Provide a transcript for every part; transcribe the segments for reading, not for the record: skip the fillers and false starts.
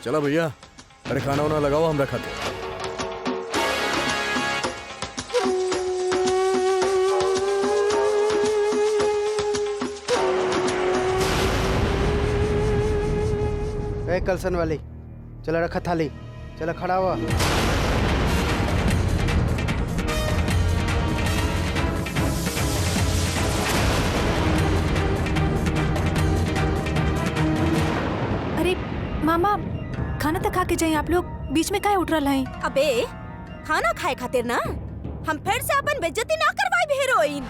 चलो भैया, अरे खाना वाना लगाओ, हम रखा थे। कलसन वाली, चलो रखा थाली, चलो खड़ा हुआ। अरे मामा, खाना तो खा के जाइए आप लोग, बीच में काहे उठ रहा है? अबे खाना खाए खातिर ना हम फिर से अपन बेइज्जती ना करवाई हीरोइन।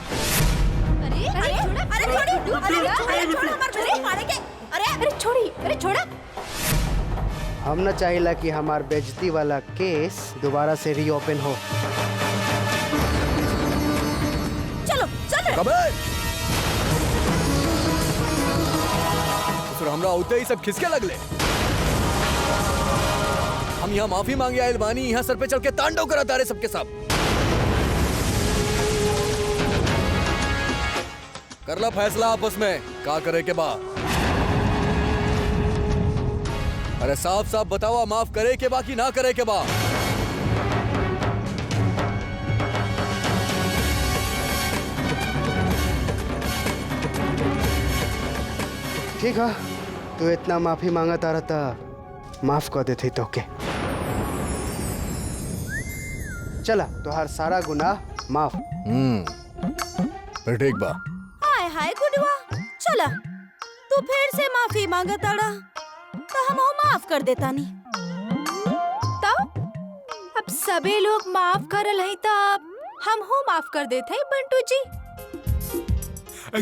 अरे अरे अरे छोड़ी, अरे छोड़ा। हम न चाहिए कि हमार बेइज्जती वाला केस दोबारा से रीओपन हो। चलो चलो। तो हमरा उते ही सब खिसके लगले। हम यहाँ माफी मांगे आयल बानी, यहाँ सर पे चढ़ के तांडव करा तारे सबके सब। कर ला फैसला आपस में, का करे के बा। अरे साफ साफ बताओ, माफ करे के बा कि ना करे के बा। ठीक है, तू इतना माफी मांगता रहता, माफ कर देते तो के। चला, तुहार सारा गुनाह माफ। फिर ठीक बा। हाय हाय गुडवा, चला तू फिर से माफी मांगताड़ा तो हम माफ कर देता नी। तब अब सबे लोग माफ करल है, तब हम हो माफ कर देते हैं बंटू जी।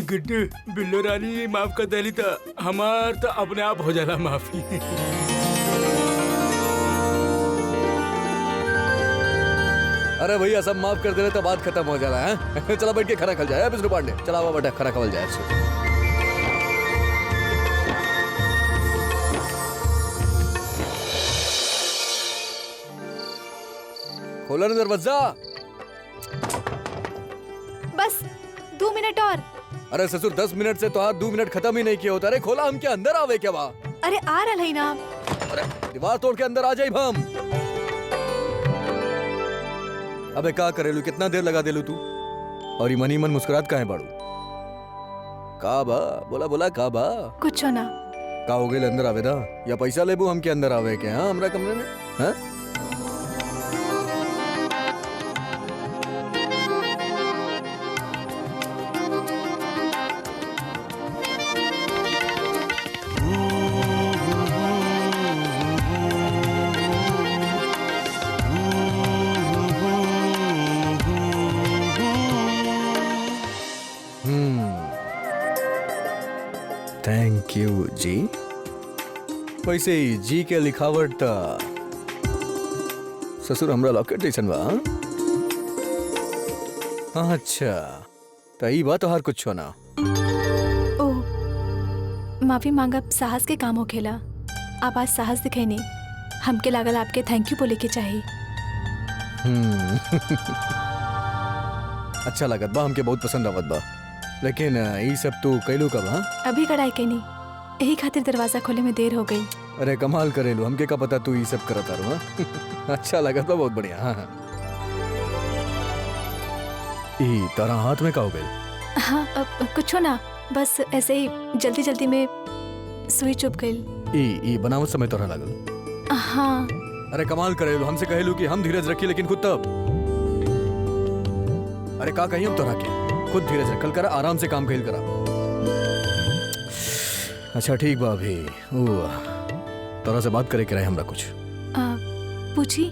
गुड्डू बिल्लो रानी माफ कर देली तो हमार तो अपने आप हो जाला माफी। अरे भैया सब माफ कर दे तो बात खत्म हो जाला है। चला बैठ के खाना खा जाए बिस्नु पांडे, चला हुआ बेटा खाना खा जाए। खोला ना दरवाजा। बस 2 मिनट और। अरे ससुर 10 मिनट से तो आप 2 मिनट खत्म ही नहीं किया होता। अरे खोला, हम के अंदर आवे क्या बा। अरे आ रहा है ना। अरे दीवार तोड़ के अंदर आ जाए हम। अबे का करेलू, कितना देर लगा देलू तू। और ये मनी मन मुस्कुरात काहे बाड़ू। का बा बोला बोला, का बा कुछ ना। का हो गए अंदर आवेदा, या पैसा लेबू हम के अंदर आवे के। हाँ हमरा कमरे में हाँ? थैंक यू जी। वैसे ही जी के लिखावट था ससुर हमरा लॉकेट जैसन बा। हाँ अच्छा, तो ई बात हर कुछ ना। ओ माफी मांगब साहस के काम हो खेला। आप आज साहस दिखे नहीं, हमके लागल आपके थैंक यू बोले के चाहिए। अच्छा लागत बा, हमके बहुत पसंद आवत बा। लेकिन ये सब तू कैलू कब। हाँ अभी कड़ाई के नहीं, यही खातिर दरवाजा खोले में देर हो गई। अरे कमाल करेलू, हमके का पता तू ये सब करता रू। हाँ अच्छा लागत बा, बहुत बढ़िया। हाँ हाँ ई तारा हाथ में का हो गई। हाँ अब कुछ ना, बस ऐसे ही जल्दी जल्दी में सुई चुप गई। ई बनावट समय तोरा लागल। हाँ अरे कमाल करेलू, हमसे कहेलू कि हम धीरज रखी, लेकिन खुद तब। अरे का कहीं हम तोरा के खुद धीरज रखल करा, आराम से काम कैल करा। अच्छा ठीक बा, अभी तोरा से बात करे के रहे हमरा कुछ। पूछी।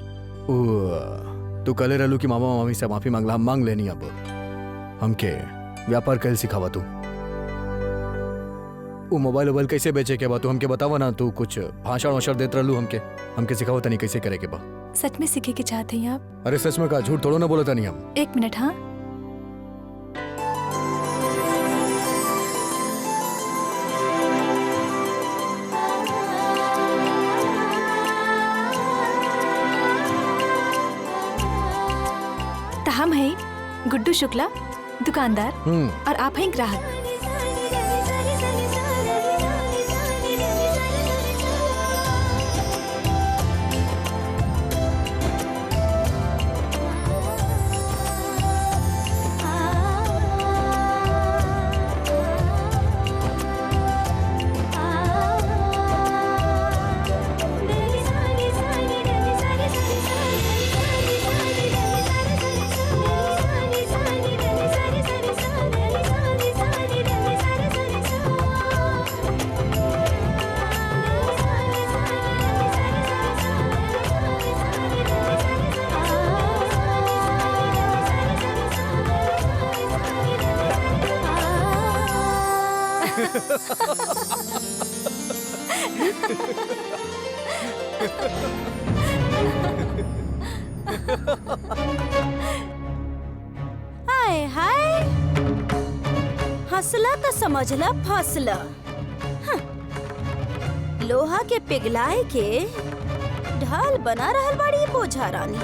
तू कले रहलू कि मामा मामी से माफी मांगला, हम मांग लेनी। अब हमके व्यापार कैल सिखावा तू। वो मोबाइल वोबाइल कैसे बेचे के बा तू हमके बतावा ना। तू कुछ भाषण वाषण देत रहलू हमके सिखावा तनी कैसे करे के बा। सच में सीखे के चाहते हैं आप? अरे सच में का, झूठ थोड़ा ना बोला तनी हम। 1 मिनट। हाँ हम हैं गुड्डू शुक्ला दुकानदार, और आप हैं ग्राहक। हाय हाय, हंसला तो समझला फसला। हं, लोहा के पिघलाए के ढाल बना रहल बाड़ी बोझा रानी।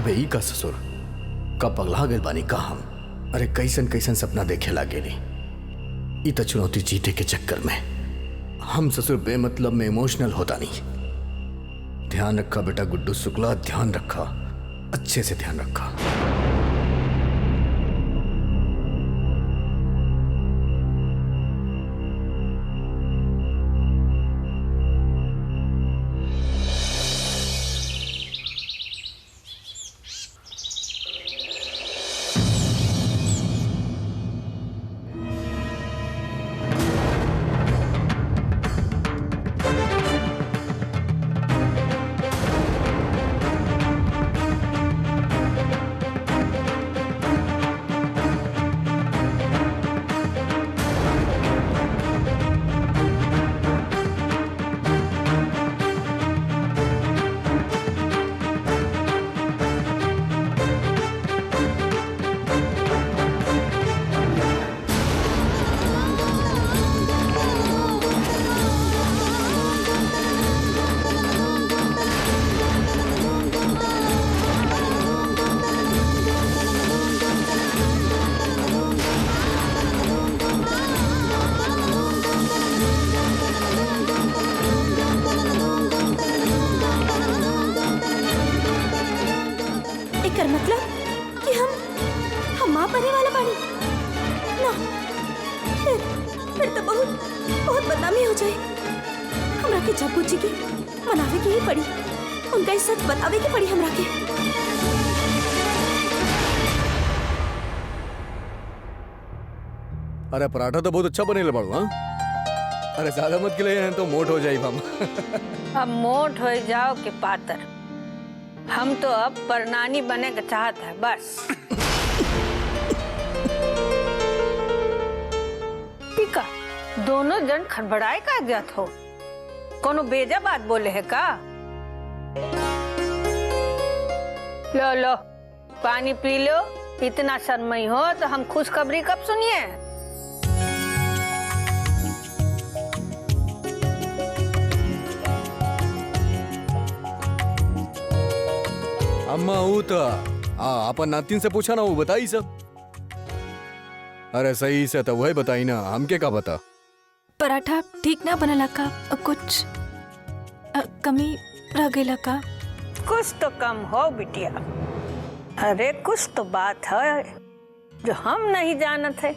अबे ई का ससुर का पगला गेल बानी का हम। अरे कैसन कैसन सपना देखे लागेली। ई त चुनौती जीते के चक्कर में हम ससुर बेमतलब में इमोशनल होता नहीं। ध्यान रखा बेटा गुड्डू शुक्ला, ध्यान रखा, अच्छे से ध्यान रखा। अरे पराठा तो बहुत अच्छा बने बाड़ू। हाँ अरे ज्यादा मत खिलाइए तो मोट हो जाए हम। अब मोट हो जाओ के पातर, हम तो अब परनानी बने का चाहत है बस। टीका दोनों जन खड़बड़ाए का जात हो, कोनो बेजा बात बोले है का? लो लो पानी पी लो, इतना शर्मई हो तो हम खुशखबरी कब सुनिए? अम्मा वो तो अपन नातिन से पूछा ना, वो बताई सब। अरे सही से तो वही बताई ना, हमके का बता। पराठा ठीक ना बनला का? कुछ कमी रह गई का? कुछ तो कम हो बिटिया। अरे कुछ तो बात है जो हम नहीं जानत है।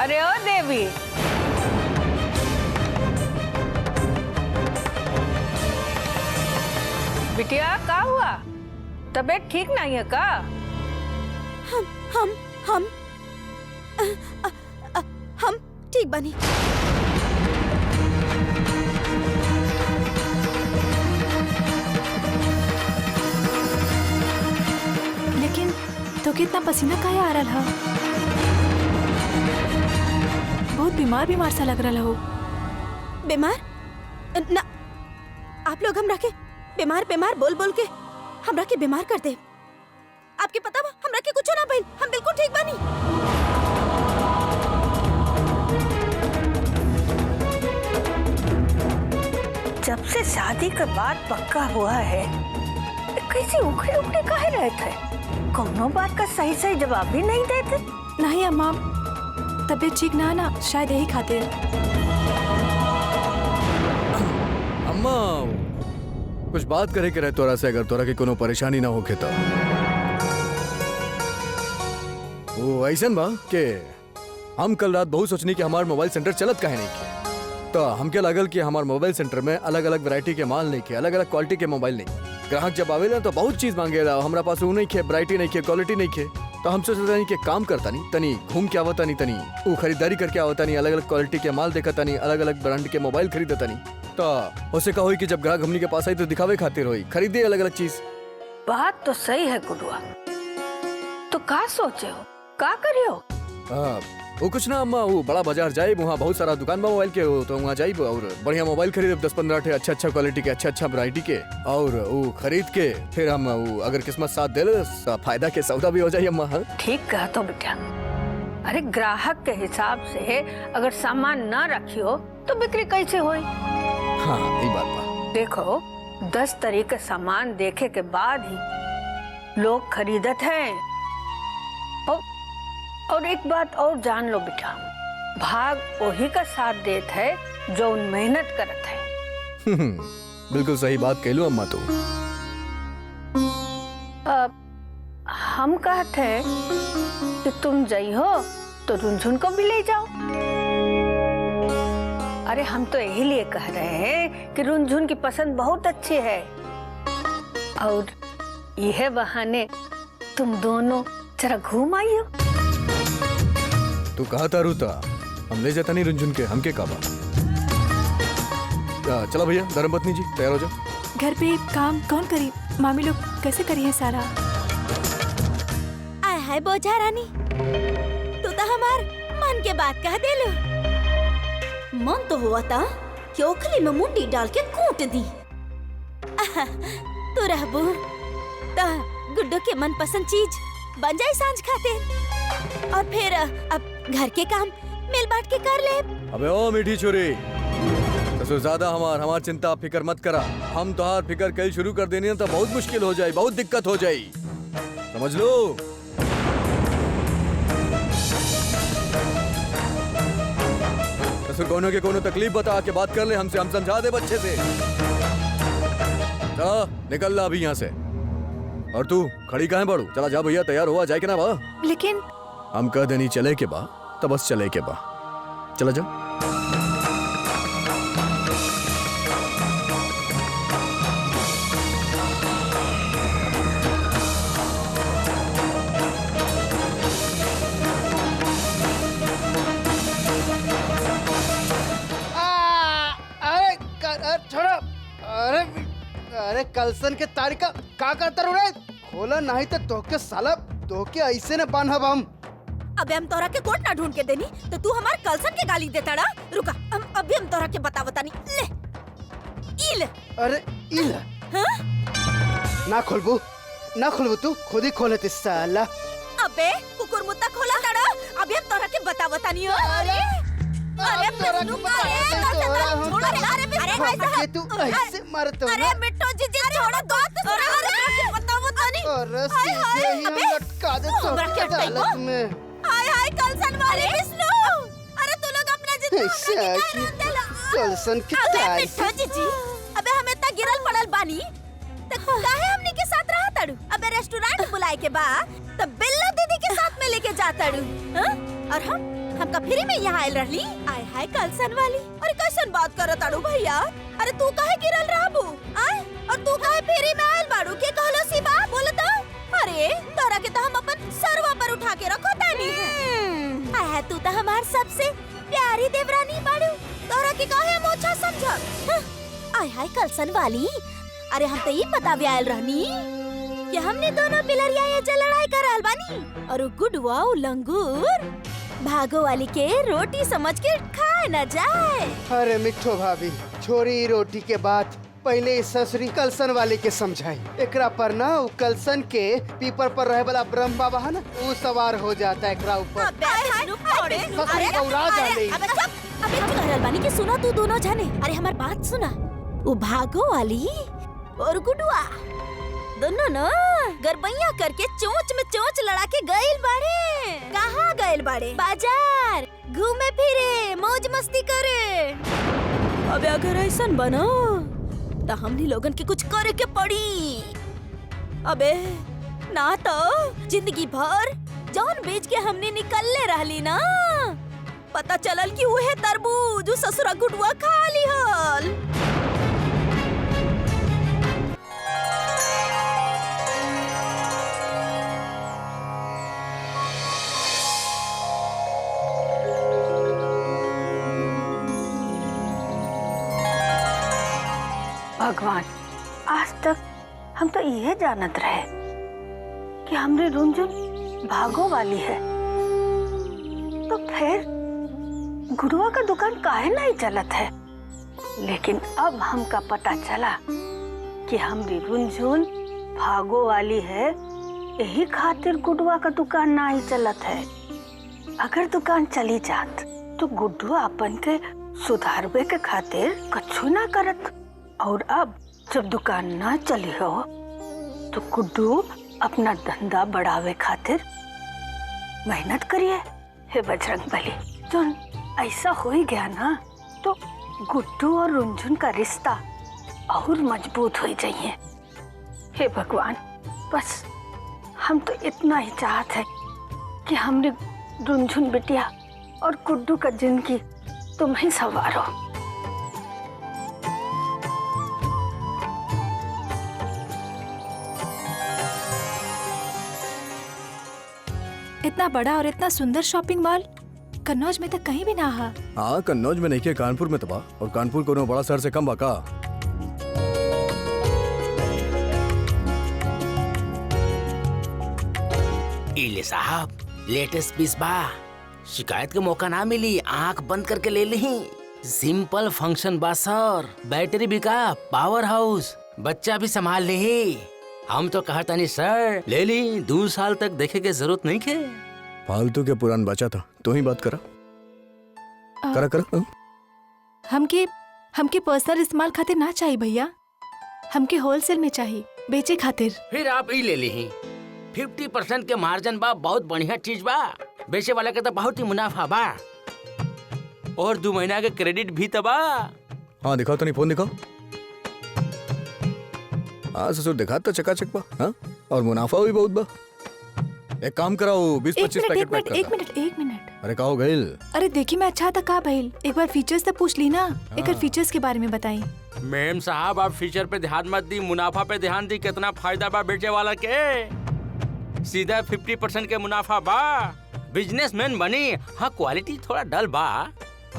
अरे ओ देवी, बिटिया का हुआ? तबीयत ठीक नहीं है का? हम ठीक बनी। लेकिन तो कितना पसीना काहे आ रहा है? बहुत बीमार सा लग रहा हो। बीमार ना, आप लोग हमरा के बीमार बोल बोल के हमरा के बीमार कर दे। आपके पता बा हमरा के कुछ ना भइल, हम बिल्कुल ठीक बानी। जब से शादी का बात पक्का हुआ है, कैसे उखड़े उखड़े काहे रहते? कोनो बात का सही सही जवाब भी नहीं देते। नहीं अम्मा, तबीयत ठीक ना शायद यही खातिर। अम्मा कुछ बात करे के रहे तोरा से, अगर तोरा की कोनो परेशानी ना होके तो। वो ऐसन बा के हम कल रात बहुत सोचनी कि हमार मोबाइल सेंटर चलत काहे नहीं के। तो हमके लागल कि हमार मोबाइल सेंटर में अलग अलग वैरायटी के माल नहीं के, अलग अलग क्वालिटी के मोबाइल नहीं। ग्राहक जब आवेला तो बहुत चीज मांगेला, हमरा पास वो नहीं के, वैरायटी नहीं के, क्वालिटी नहीं के। तो हम सोचता नहीं कि काम करता नहीं, तनी घूम के आवता नहीं, तनी वो खरीदारी करके आवता नहीं, अलग अलग क्वालिटी के माल देखता नहीं, अलग अलग ब्रांड के मोबाइल खरीदता नहीं। तो उसे कहो कि जब ग्राहक हमनी के पास आई तो दिखावे खातिर होई, खरीदे अलग अलग चीज। बात तो सही है गुडुआ, तो का सोचे हो, का करियो? वो कुछ ना अम्मा, वो बड़ा बाजार जाए, वहाँ बहुत सारा दुकान बा मोबाइल के, हो तो वहाँ जाइब और बढ़िया मोबाइल खरीदे 10-15 ठे अच्छा क्वालिटी के, अच्छा वैरायटी के, और वो खरीद के फिर हम वो अगर किस्मत साथ दे फायदा के सौदा भी हो जाए अम्मा। हाँ ठीक कहा तो बेटा। अरे ग्राहक के हिसाब से अगर सामान न रखियो तो बिक्री कैसे होई? हाँ यही बात बा। देखो 10 तरह के सामान देखे के बाद ही लोग खरीदत हैं। और एक बात और जान लो बेटा, भाग वही का साथ देत है जो उन मेहनत करत है। बिल्कुल सही बात कह लो अम्मा तू। हम कहते हैं कि तुम जई हो तो रुनझुन को भी ले जाओ। अरे हम तो यही लिए कह रहे हैं कि रुनझुन की पसंद बहुत अच्छी है और यह बहाने तुम दोनों जरा घूम आइयो। तू कहा था रूता, हम ले जाता नहीं रुनझुन के, हम के काबा। चला भैया धर्मपत्नी जी तैयार हो जाओ। घर पे काम कौन करी? मामी लोग कैसे करी है सारा? आय हाय बोझा रानी, तू तो हमार मन के बात कह देलू। मन तो हुआ था कि ओखली में मुंडी डाल के कूट दी। तू रहबू तो गुड्डू के मनपसंद चीज बन जाए सांझ खाते, और फिर अब घर के काम मिल बांट के कर ले। अबे ओ मीठी छोरी, तो ज्यादा हमार चिंता फिकर मत करा। हम तोहार फिकर कल शुरू कर देनी तो बहुत मुश्किल हो जाए, बहुत दिक्कत हो जाए, समझ लो। तो कोनो के कोनो तकलीफ बता के बात कर ले हमसे, हम समझा दे बच्चे से। चला निकल ला अभी यहाँ से। और तू खड़ी कहाँ बाड़ू? चला जा भैया तैयार हुआ जाए के ना बा। लेकिन हम कह देनी चले के बा तो बस चले के बा। चला जा। छोड़ो। अरे कलसन के तारीख का करता रे? खोला नहीं तो तोके साला तोके ऐसे न बांधब हम। अबे हम तोरा के कोट ना ढूंढ के देनी तो तू हमार कलसन के गाली देता ना। रुका, हम अभी हम तोरा के बतानी। ले इल। अरे इल हाँ? ना खोलबू तू खुद ही खोले थे साला। अबे कुकुर मुत्ता खोला तड़ा। अभी हम तोरा के बतानी हो। अरे मजनू, अरे तू ऐसे मारत हो अरे मिट्टो जीजी छोड़ो दो। अरे बतानी। अरे सीधे ही हम लटका दे तो अदालत में। हाय हाय कलसन वाले विष्णु। अरे तू लोग अपना जितना कलसन की तारीख। मिट्टो जीजी, अबे हम इतना गिरल पड़ल बानी तो काहे हमनी के साथ रहा तड़ू? अबे रेस्टोरेंट बुलाए के बाद तब बिल्ला दीदी के साथ में लेके जा तड़ू। और हम फ्री में यहाँ आयल रहली। आय हाय कलसन वाली, अरे कैसन बात करत ताड़ू भैया? अरे तू काहे गिरल रहबू? आय और तू काहे फ्री में आयल बाड़ू? के कहलो सी बात बोलता? अरे तोरा के तो हम अपन सरवा पर उठा के रखो तानी। आय हाय तू तो हमार सबसे प्यारी देवरानी बाड़ू, तोरा के काहे हम ओछा समझब? आय हाय कलसन वाली, अरे हम तो ये पता भी आयल रहनी कि हमने दोनों पिलरिया ये जो लड़ाई कर रहल बानी और गुडवा लंगूर भागो वाली के रोटी समझ के खाए न जाए। अरे मिठो भाभी, छोरी रोटी के बाद पहले ससुरी कलसन वाले के समझाई। एकरा पर ना उ कलसन के पीपर पर रहे वाला ब्रह्म बाबा है ना, वो सवार हो जाता है एकरा ऊपर। अबे तू कह रहल बानी कि सुना तू दोनों जाने। अरे हमार बात सुना, वो भागो वाली और गुडुआ दोनों ना गरबैया करके चोंच में चोंच लड़ा के गइल बाड़े। कहाँ गइल बाड़े? बाजार घूमे फिरे, मौज मस्ती करे। अबे अगर ऐसन बनो तो हमनी लोगन के कुछ करे के पड़ी। अबे ना तो जिंदगी भर जौन बेच के हमने निकलले रहली ना, पता चलल कि उहे तरबूज ससुरा गुडुआ खा लिहल। भगवान, आज तक हम तो यह जानत रहे कि हमरे रुनझुन भागो वाली है, तो फिर गुरुआ का दुकान काहे नहीं चलत है। लेकिन अब हमका पता चला कि हमरी रुनझुन भागो वाली है, यही खातिर गुडुआ का दुकान नहीं चलत है। अगर दुकान चली जात तो गुड्डू अपन के सुधारवे के खातिर कछु ना करत। और अब जब दुकान ना चली हो तो गुड्डू अपना धंधा बढ़ावे खातिर मेहनत करिए। हे बजरंग बली, जो ऐसा हो ही गया ना तो गुड्डू और रुंझुन का रिश्ता और मजबूत हो जाइए। हे भगवान, बस हम तो इतना ही चाहत है कि हमने रुंझुन बिटिया और गुड्डू का जिंदगी तुम ही संवारो। इतना बड़ा और इतना सुंदर शॉपिंग मॉल कन्नौज में तो कहीं भी ना हा। हाँ, कन्नौज में नहीं के, कानपुर में तबा। और कानपुर कोनो बड़ा शहर से कम बा का? इले साहब, लेटेस्ट पीस बा। शिकायत के मौका ना मिली, आंख बंद करके ले ली। सिंपल फंक्शन बा सर, बैटरी भी का पावर हाउस, बच्चा भी संभाल ले। हम तो कहता नहीं सर, ले ली, 2 साल तक देखे के जरूरत नहीं के। फालतू के पुरान बचा था, तू ही बात करा। करा करा। हमके पर्सनल इस्तेमाल खातिर ना चाहिए भैया, हमके होलसेल में चाहिए बेचे खातिर। फिर आप ही ले ली। 50% के मार्जिन बा, बहुत बढ़िया चीज बा। बेचे वाला के तो बहुत ही मुनाफा बा, और 2 महीना के क्रेडिट भी तबा। हाँ दिखाओ, तो नहीं फोन दिखाओ। हाँ ससुर, दिखा तो चकाचक बा। हाँ, और मुनाफा भी बहुत बा। एक काम कराओ, 20-25 पैकेट पैक कर। एक मिनट। अरे का हो गइल? अरे देखी मैं अच्छा था का भइल, एक बार फीचर्स तो पूछ ली ना। एक फीचर्स के बारे में बताई। मैम साहब, आप फीचर पे ध्यान मत दी, मुनाफा पे ध्यान दी। कितना फायदा बा बेचे वाला के, सीधा 50% के मुनाफा बा। बिजनेसमैन बनी। हाँ, क्वालिटी थोड़ा डल बा,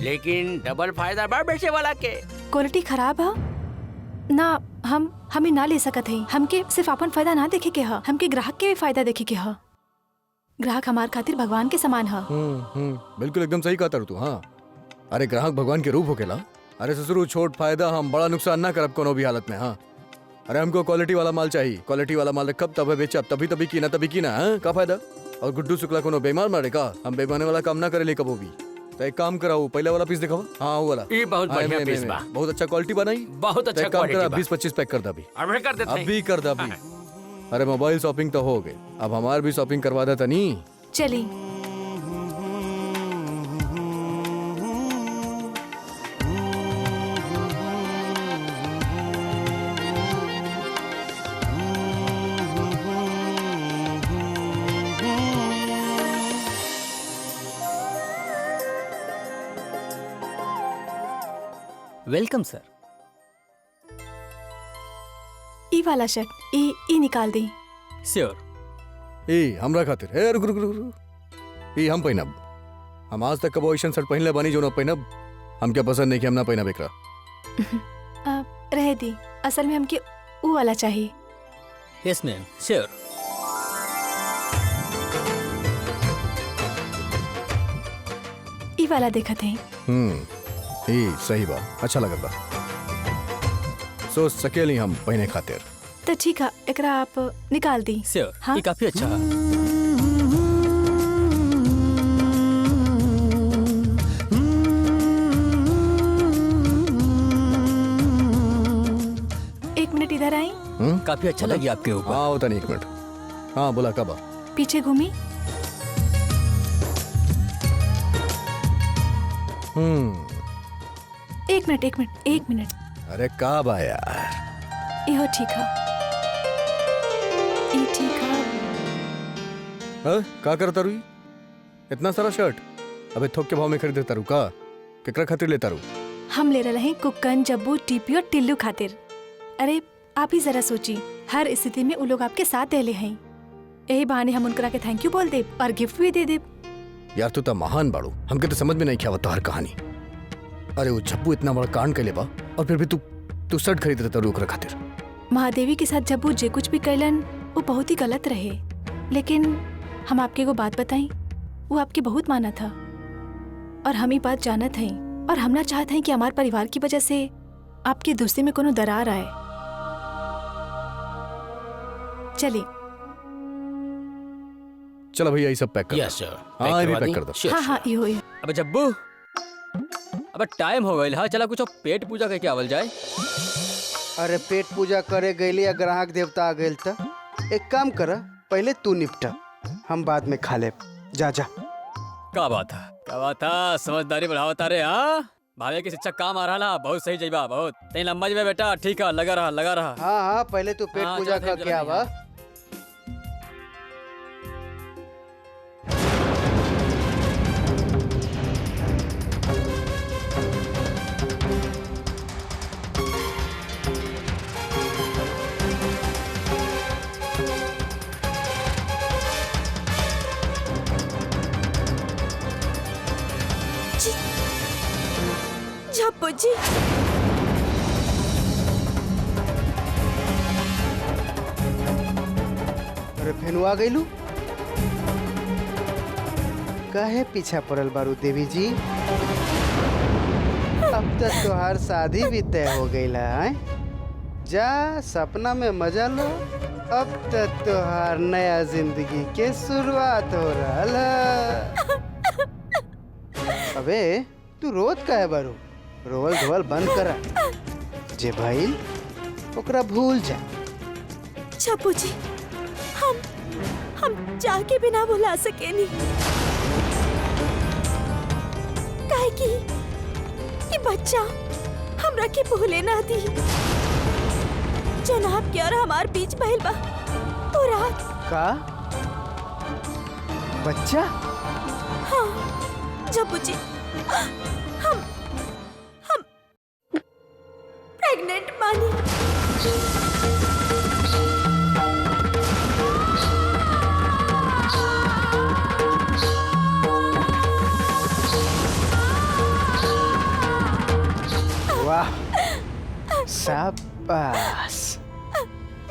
लेकिन डबल फायदा बा बेचे वाला के। क्वालिटी खराब है ना, हमें ना ले सकत है। हमके सिर्फ अपन फायदा ना देखे के हा, हमके ग्राहक के भी फायदा देखे के हा। ग्राहक हमार खातिर भगवान के समान हा। बिल्कुल एकदम सही कहा तारू तू। हाँ, अरे ग्राहक भगवान के रूप होकेला। अरे ससुर, छोट फायदा हम बड़ा नुकसान ना करब कोनो भी हालत में। हाँ, अरे हमको क्वालिटी वाला माल चाहिए। क्वालिटी वाला माल रखब तब बेचब, तभी की ना। हाँ, का फायदा? और गुड्डू शुक्ला कोनो बेईमान मारे का? हम बेईमाने वाला काम ना करेले कबो भी। तो एक काम कराओ, पहले वाला पीस दिखाओ। हाँ, वो वाला। ये बहुत बढ़िया पीस बा, बहुत अच्छा क्वालिटी बनाई, बहुत अच्छा क्वालिटी बा। 20-25 पैक कर दा अभी। अभी कर देते हैं। अभी कर दा अभी। अरे मोबाइल शॉपिंग तो हो गई, अब हमार भी शॉपिंग करवा देता नहीं। चली। वेलकम सर। ई वाला शर्ट ई निकाल दी। श्योर। ए हमरा खातिर। ए रुक रुक रुक रुक। ई हम पहनब। हम आज तक कबो ऐसन शर्ट पहनले बानी जो ना पहनब। हम क्या पसंद नहीं कि हम ना पहनब एकरा। रह दी, असल में हमके वो वाला चाहिए। Yes ma'am, sure. ई वाला देखत है। ई सही बा, अच्छा लगत बा। सोच सकेली हम पहने खातिर। तो ठीक है, एकरा आप निकाल दी। श्योर। हाँ? ये काफी अच्छा है। एक मिनट इधर आई। काफी अच्छा लगी आपके ऊपर। हाँ होता नहीं, एक मिनट। हाँ बोला, कब आ? पीछे घूमी। एक मिनट। अरे कब आ यार? इहो ठीक है। ई ठीक है। हाँ, का करता रुई? इतना सारा शर्ट अबे थोक के भाव में खरीदे तारू का? केकरा खातिर लेता रू? हम ले रहे हैं कुक्कन, जब्बू, टीपी और टिल्लू खातिर। अरे आप ही जरा सोची, हर स्थिति में वो लोग आपके साथ देले हैं। यही बहाने हम उनकरा के थैंक यू बोल दे और गिफ्ट भी दे दे। यार तू तो महान बाड़ू, हमके तो समझ में नहीं क्या हर कहानी। अरे वो जब्बू इतना बड़ा कांड कैले बा और फिर भी तू शर्ट खरीद रहा तारू ओकरा खातिर। महादेवी के साथ जब्बू जे कुछ भी कैलन वो बहुत ही गलत रहे, लेकिन हम आपके को बात बताई, वो आपके बहुत माना था और हम ही बात जानत हैं और हम ना चाहते हैं कि हमारे परिवार की वजह से आपकी दोस्ती में कोनो दरार आए। चलिए चलो भैया ये सब पैक कर यस दो। सर। हाँ ये भी पैक कर दो। हाँ हाँ यो यो। अबे जब्बू, अबे टाइम हो गया, हाँ चला कुछ पेट पूजा करके आवल जाए। अरे पेट पूजा करे गईली या ग्राहक देवता आ गइल त एक काम कर, पहले तू निपटा, हम बाद में खा ले। जा जा। क्या बात है, क्या बात है, समझदारी बढ़ावा तारे। हाँ भावे की शिक्षा काम आ रहा, बहुत सही जइबा, बहुत नहीं लंबा जइबा बेटा। ठीक है, लगा रहा लगा रहा। हाँ हाँ पहले तू पेट हाँ, पूजा चलो, करके चलो, आवा। झप्पू जी, अरे फेनु आ गइलू, काहे पीछा पड़ल बारू देवी जी? अब तक तोहार शादी भी तय हो गइल है। जा सपना में मजा लो, अब तक तोहार नया जिंदगी के शुरुआत हो रहल है। अबे तू रोज काहे बारू? रोवल धोवल बंद करा, जे भइल ओकरा भूल जा। झप्पू जी, हम जाके भी ना भुला सकेनी, काहे कि बच्चा हमरा के भूले ना दी। जो नाप के और हमार बीच बहल बा तो रात। का बच्चा? हाँ झप्पू जी, हम प्रेग्नेंट मानी। वाह शाबाश,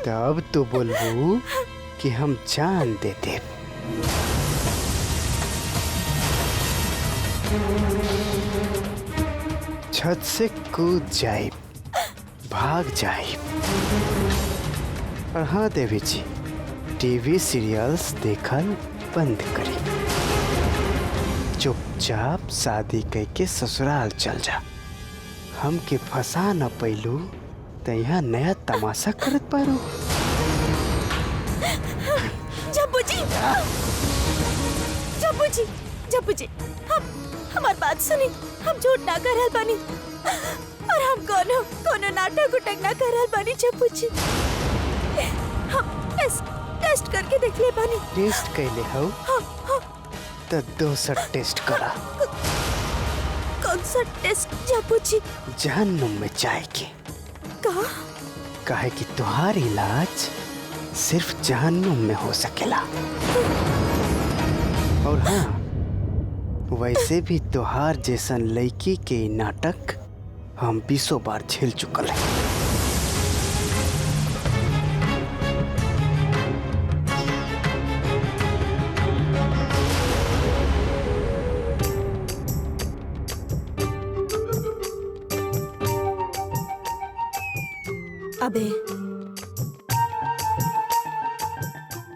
तब तो बोलबू कि हम जान दे दे। छत से कूद जाए, भाग जाए। और हाँ देवी जी, टीवी सीरियल्स देखल बंद करी, चुपचाप शादी करके ससुराल चल जा। हमके फंसा न पैलू तो यहाँ नया तमाशा करत पारू। झप्पू जी, झप्पू जी, झप्पू जी, हमार बात सुनी, हम झूठ ना कर रहल बानी और हम कोनो नाटक उटक ना कर रहल बानी। झप्पू जी, हम टेस्ट करके देख ले बानी। टेस्ट कैले हो तो दोसर टेस्ट करा। कौन सा टेस्ट झप्पू जी? जहन्नुम में जाएगी। का? काहे कि तुहार इलाज सिर्फ जहन्नुम में हो सकेला। और हाँ, वैसे भी तुहार जैसन लड़की के नाटक हम 20 बार झेल चुकल है। अबे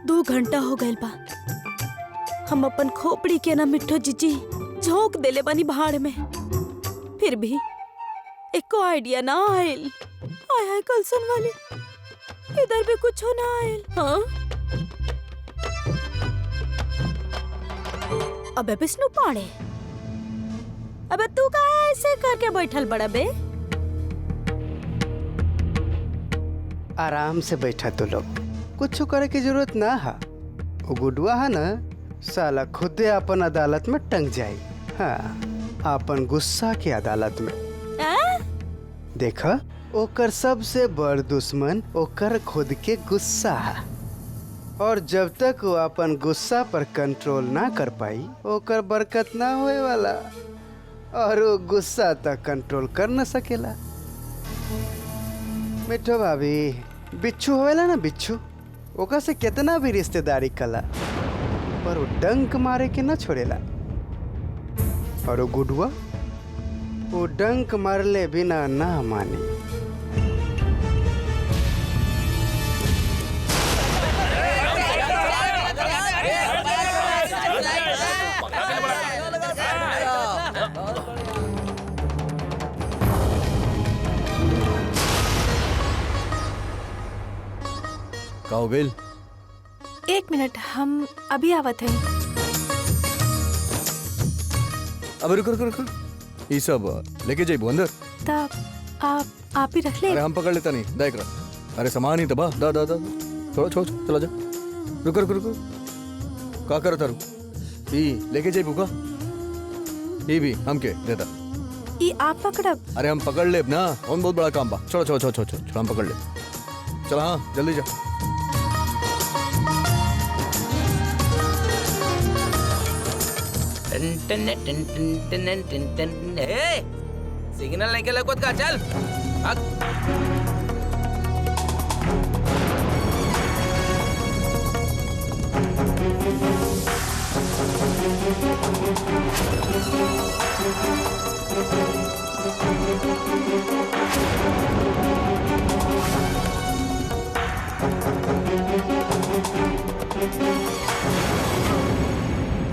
2 घंटा हो गए बा, हम अपन खोपड़ी के ना मिठो जीजी झोंक देले बानी भाड़ में, फिर भी एको आइडिया ना आयल। आय हाय कलसन वाले, इधर भी कुछ हो ना आयल। हाँ अबे विष्णु पाड़े, अबे तू काहे ऐसे करके बैठल बड़ा बे? आराम से बैठा तो लोग, कुछ करे की जरूरत ना है। वो गुडुआ है ना, साला खुदे अपन अदालत में टंग जाए। हाँ, अपन गुस्सा के अदालत में। देखा, ओकर सबसे बड़ दुश्मन ओकर खुद के गुस्सा है, और जब तक वो अपन गुस्सा पर कंट्रोल ना कर पाई, ओकर बरकत ना होए वाला, और वो गुस्सा तक कंट्रोल कर न सकेला। मिठो भाभी, बिच्छू होएला ना बिच्छू, ओका से कितना भी रिश्तेदारी कला, पर वो डंक मारे के ना छोड़ेला। और वो गुडुआ, वो डंक मारले बिना ना मानी। का हो गइल? 1 मिनट, हम अभी आवत हैं। अब रुक रुक रुक, ये सब लेके जाइबो अंदर। तब आप ही रख ले। अरे हम पकड़ लेता नहीं, देख रहा। अरे सामान ही दबा, दा दा दा, छोड़ो छोड़, चला जा। रुक रुक रुक, का करता रू? ई लेके जाइबो का? ये भी हम के देता। ये आप पकड़ब। अरे हम पकड़ ले ना, और बहुत बड़ा काम बा। छोड़ो छोड़ो छोड़ो छोड़ो छोड़ो, हम पकड़ ले। चल हाँ, जल्दी जा। सिग्नल नहीं के लगत का, चल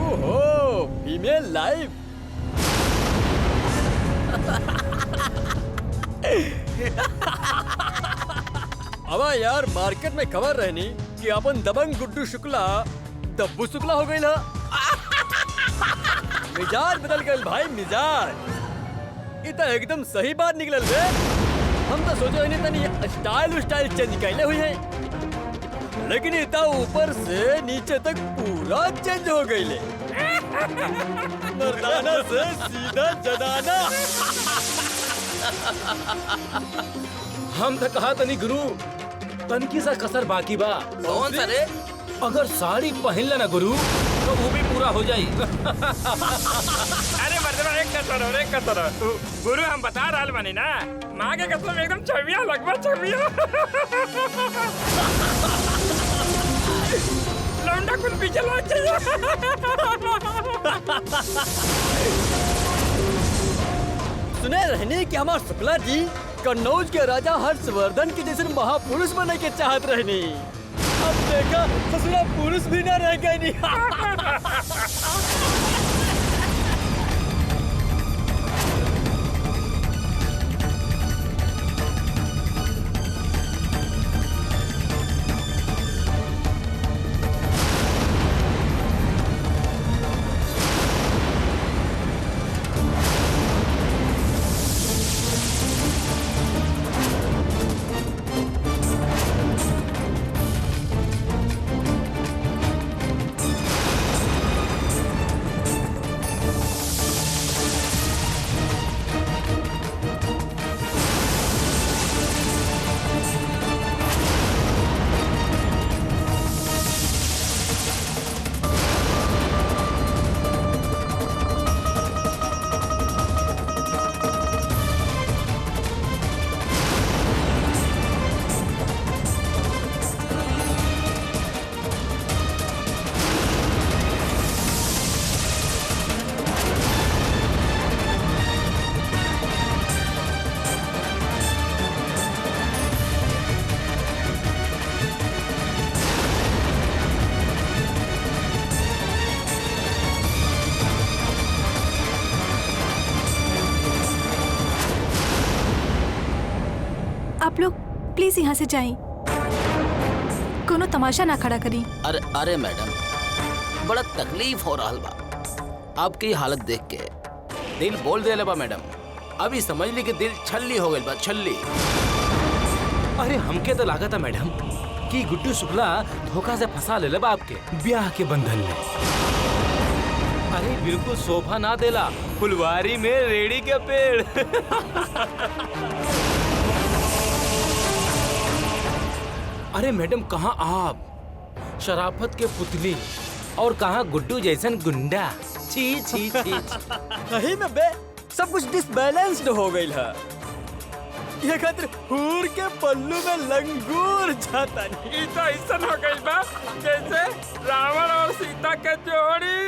ओहो, फीमेल लाइव। अब यार मार्केट में खबर रहनी कि अपन दबंग गुड्डू शुक्ला दब्बू शुक्ला हो गई ना। मिजाज बदल गए भाई, मिजाज। इतना एकदम सही बात निकलल बे। हम तो सोचे नहीं तनी स्टाइल चेंज कैले हुई है, लेकिन इतना ऊपर से नीचे तक पूरा चेंज हो गई ले। मर्दाना से सीधा जनाना। हम तो कहा तनी गुरु, तनकी सा कसर बाकी बा। कौन सा रे? अगर साड़ी पहन लेना गुरु तो वो भी पूरा हो जाई। अरे मर्दवा एक कसर गुरु, हम बता रहल बानी ना, माँ के कसम एकदम छविया लगवा छविया। लौंडा कुछ पीछे लग जाइए। सुने रहने कि हमारे शुक्ला जी कन्नौज के राजा हर्षवर्धन के जैसे महापुरुष बनने के चाहत रहनी। अब देखा ससुरा पुरुष भी ना रह गए नहीं। आप लोग प्लीज यहाँ से जाएं। कोनो तमाशा ना खड़ा करी। अरे मैडम, बड़ा तकलीफ हो रहा बा आपकी हालत देख के। दिल बोल दे बा मैडम, अभी समझ ली कि दिल छल्ली हो गई बा, छल्ली। अरे हमके तो लागत है मैडम कि गुड्डू शुक्ला धोखा से फंसा ले बा आपके ब्याह के बंधन में। अरे बिल्कुल शोभा ना देला, फुलवारी में रेड़ी के पेड़। अरे मैडम, कहाँ आप शराफत के पुतली और कहाँ गुड्डू जैसन गुंडा। छी छी छी। नहीं में बे, सब कुछ डिसबैलेंस्ड हो गई है। ये खातिर हूर के पल्लू में लंगूर जाता नहीं। ई तो ऐसा हो गई बा जैसे रावण और सीता के जोड़ी।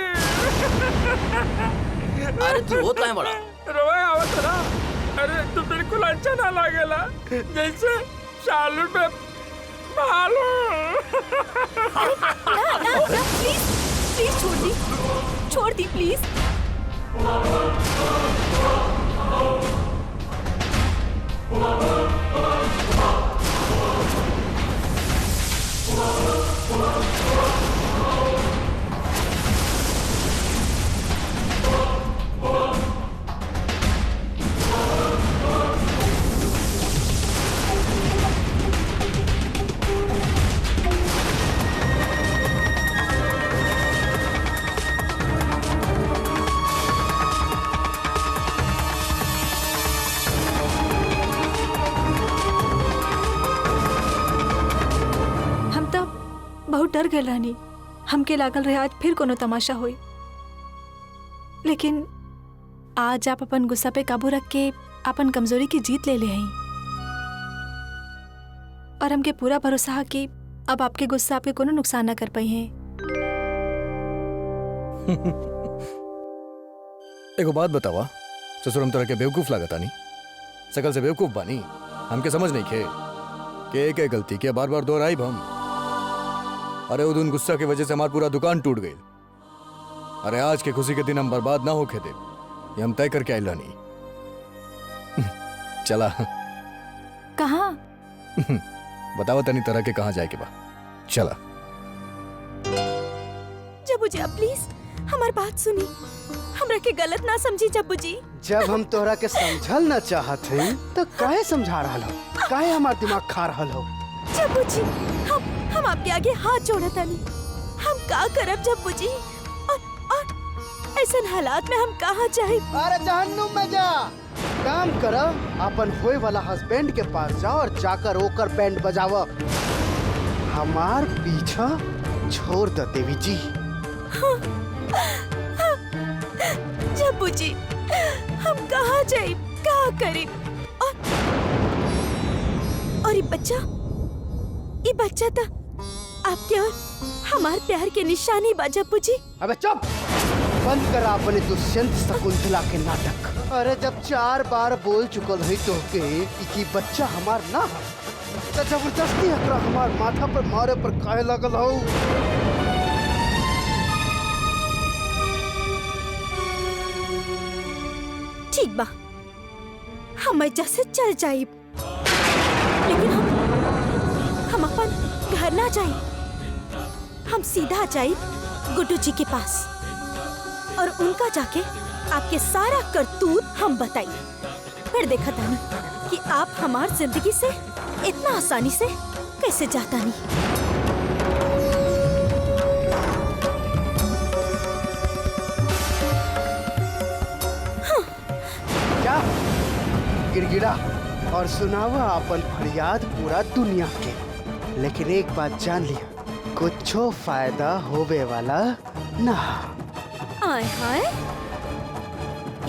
अरे तू रोता है बड़ा? रोए आवत ना। अरे तू बिल्कुल अच्छा ना लागेला, जैसे शालू पे भालू। प्लीज छोड़ दी प्लीज। डर गए रहनी। हमके लागल रहे आज फिर कोनो तमाशा हुई, लेकिन आज आप अपन गुस्सा पे काबू रख के अपन कमजोरी की जीत ले ले हैं। और हमके पूरा भरोसा है कि अब आपके गुस्सा आपके कोनो नुकसान ना कर पाई हैं। एगो बात बतावा, ससुर हम तरह के बेवकूफ लागता नहीं, सकल से बेवकूफ बानी, हमके समझ नहीं खे के एक गलती के बार बार दोहराई हम। अरे वो दिन गुस्सा की वजह से हमारी पूरा दुकान टूट गई। अरे आज के खुशी के दिन हम बर्बाद ना होके दे, ये हम तय करके आइला नहीं। चला कहाँ? बतावा तनी तरह के कहाँ जाए के बा, चला। जब्बू जी, आप प्लीज हमारी बात सुनी, हमरा के गलत ना समझी जब्बू जी। जब हम तोहरा के समझल न चाहत हई तो काहे समझा रहल हो, काहे हमार दिमाग खा रहल हो? जब्बू जी, हम आपके आगे हाथ जोड़त हनी, हम का करब जब्बू जी? और ऐसन हालात में हम कहाँ जाए? अरे जहन्नुम में जा। काम कर, अपन होए वाला हस्बैंड के पास जाओ और जाकर ओकर बैंड बजाओ। हमार पीछा छोड़ दो देवी जी। जब्बू जी, हम कहाँ जाए, क्या करें? और ये बच्चा था आपके और हमारे प्यार के निशानी बा जब्बू जी। अबे चुप, बंद कर अपने दुष्यंत शकुंतला के नाटक। अरे जब 4 बार बोल चुकल है तो कि बच्चा हमार ना है, तो जबरदस्ती एकरा हमार माथा पर मारे पर काहे लगल हो? ठीक बा, हम एजा से चल जाए, लेकिन हम अपन घर ना जाए, हम सीधा जाए गुड्डू जी के पास और उनका जाके आपके सारा करतूत हम बताई। फिर देखा तानी कि आप हमार जिंदगी से इतना आसानी से कैसे जाता नहीं। जा गिड़गिड़ा और सुनावा अपन फरियाद पूरा दुनिया के, लेकिन एक बात जान लिया, कुछो फायदा होवे वाला ना। आय हाय,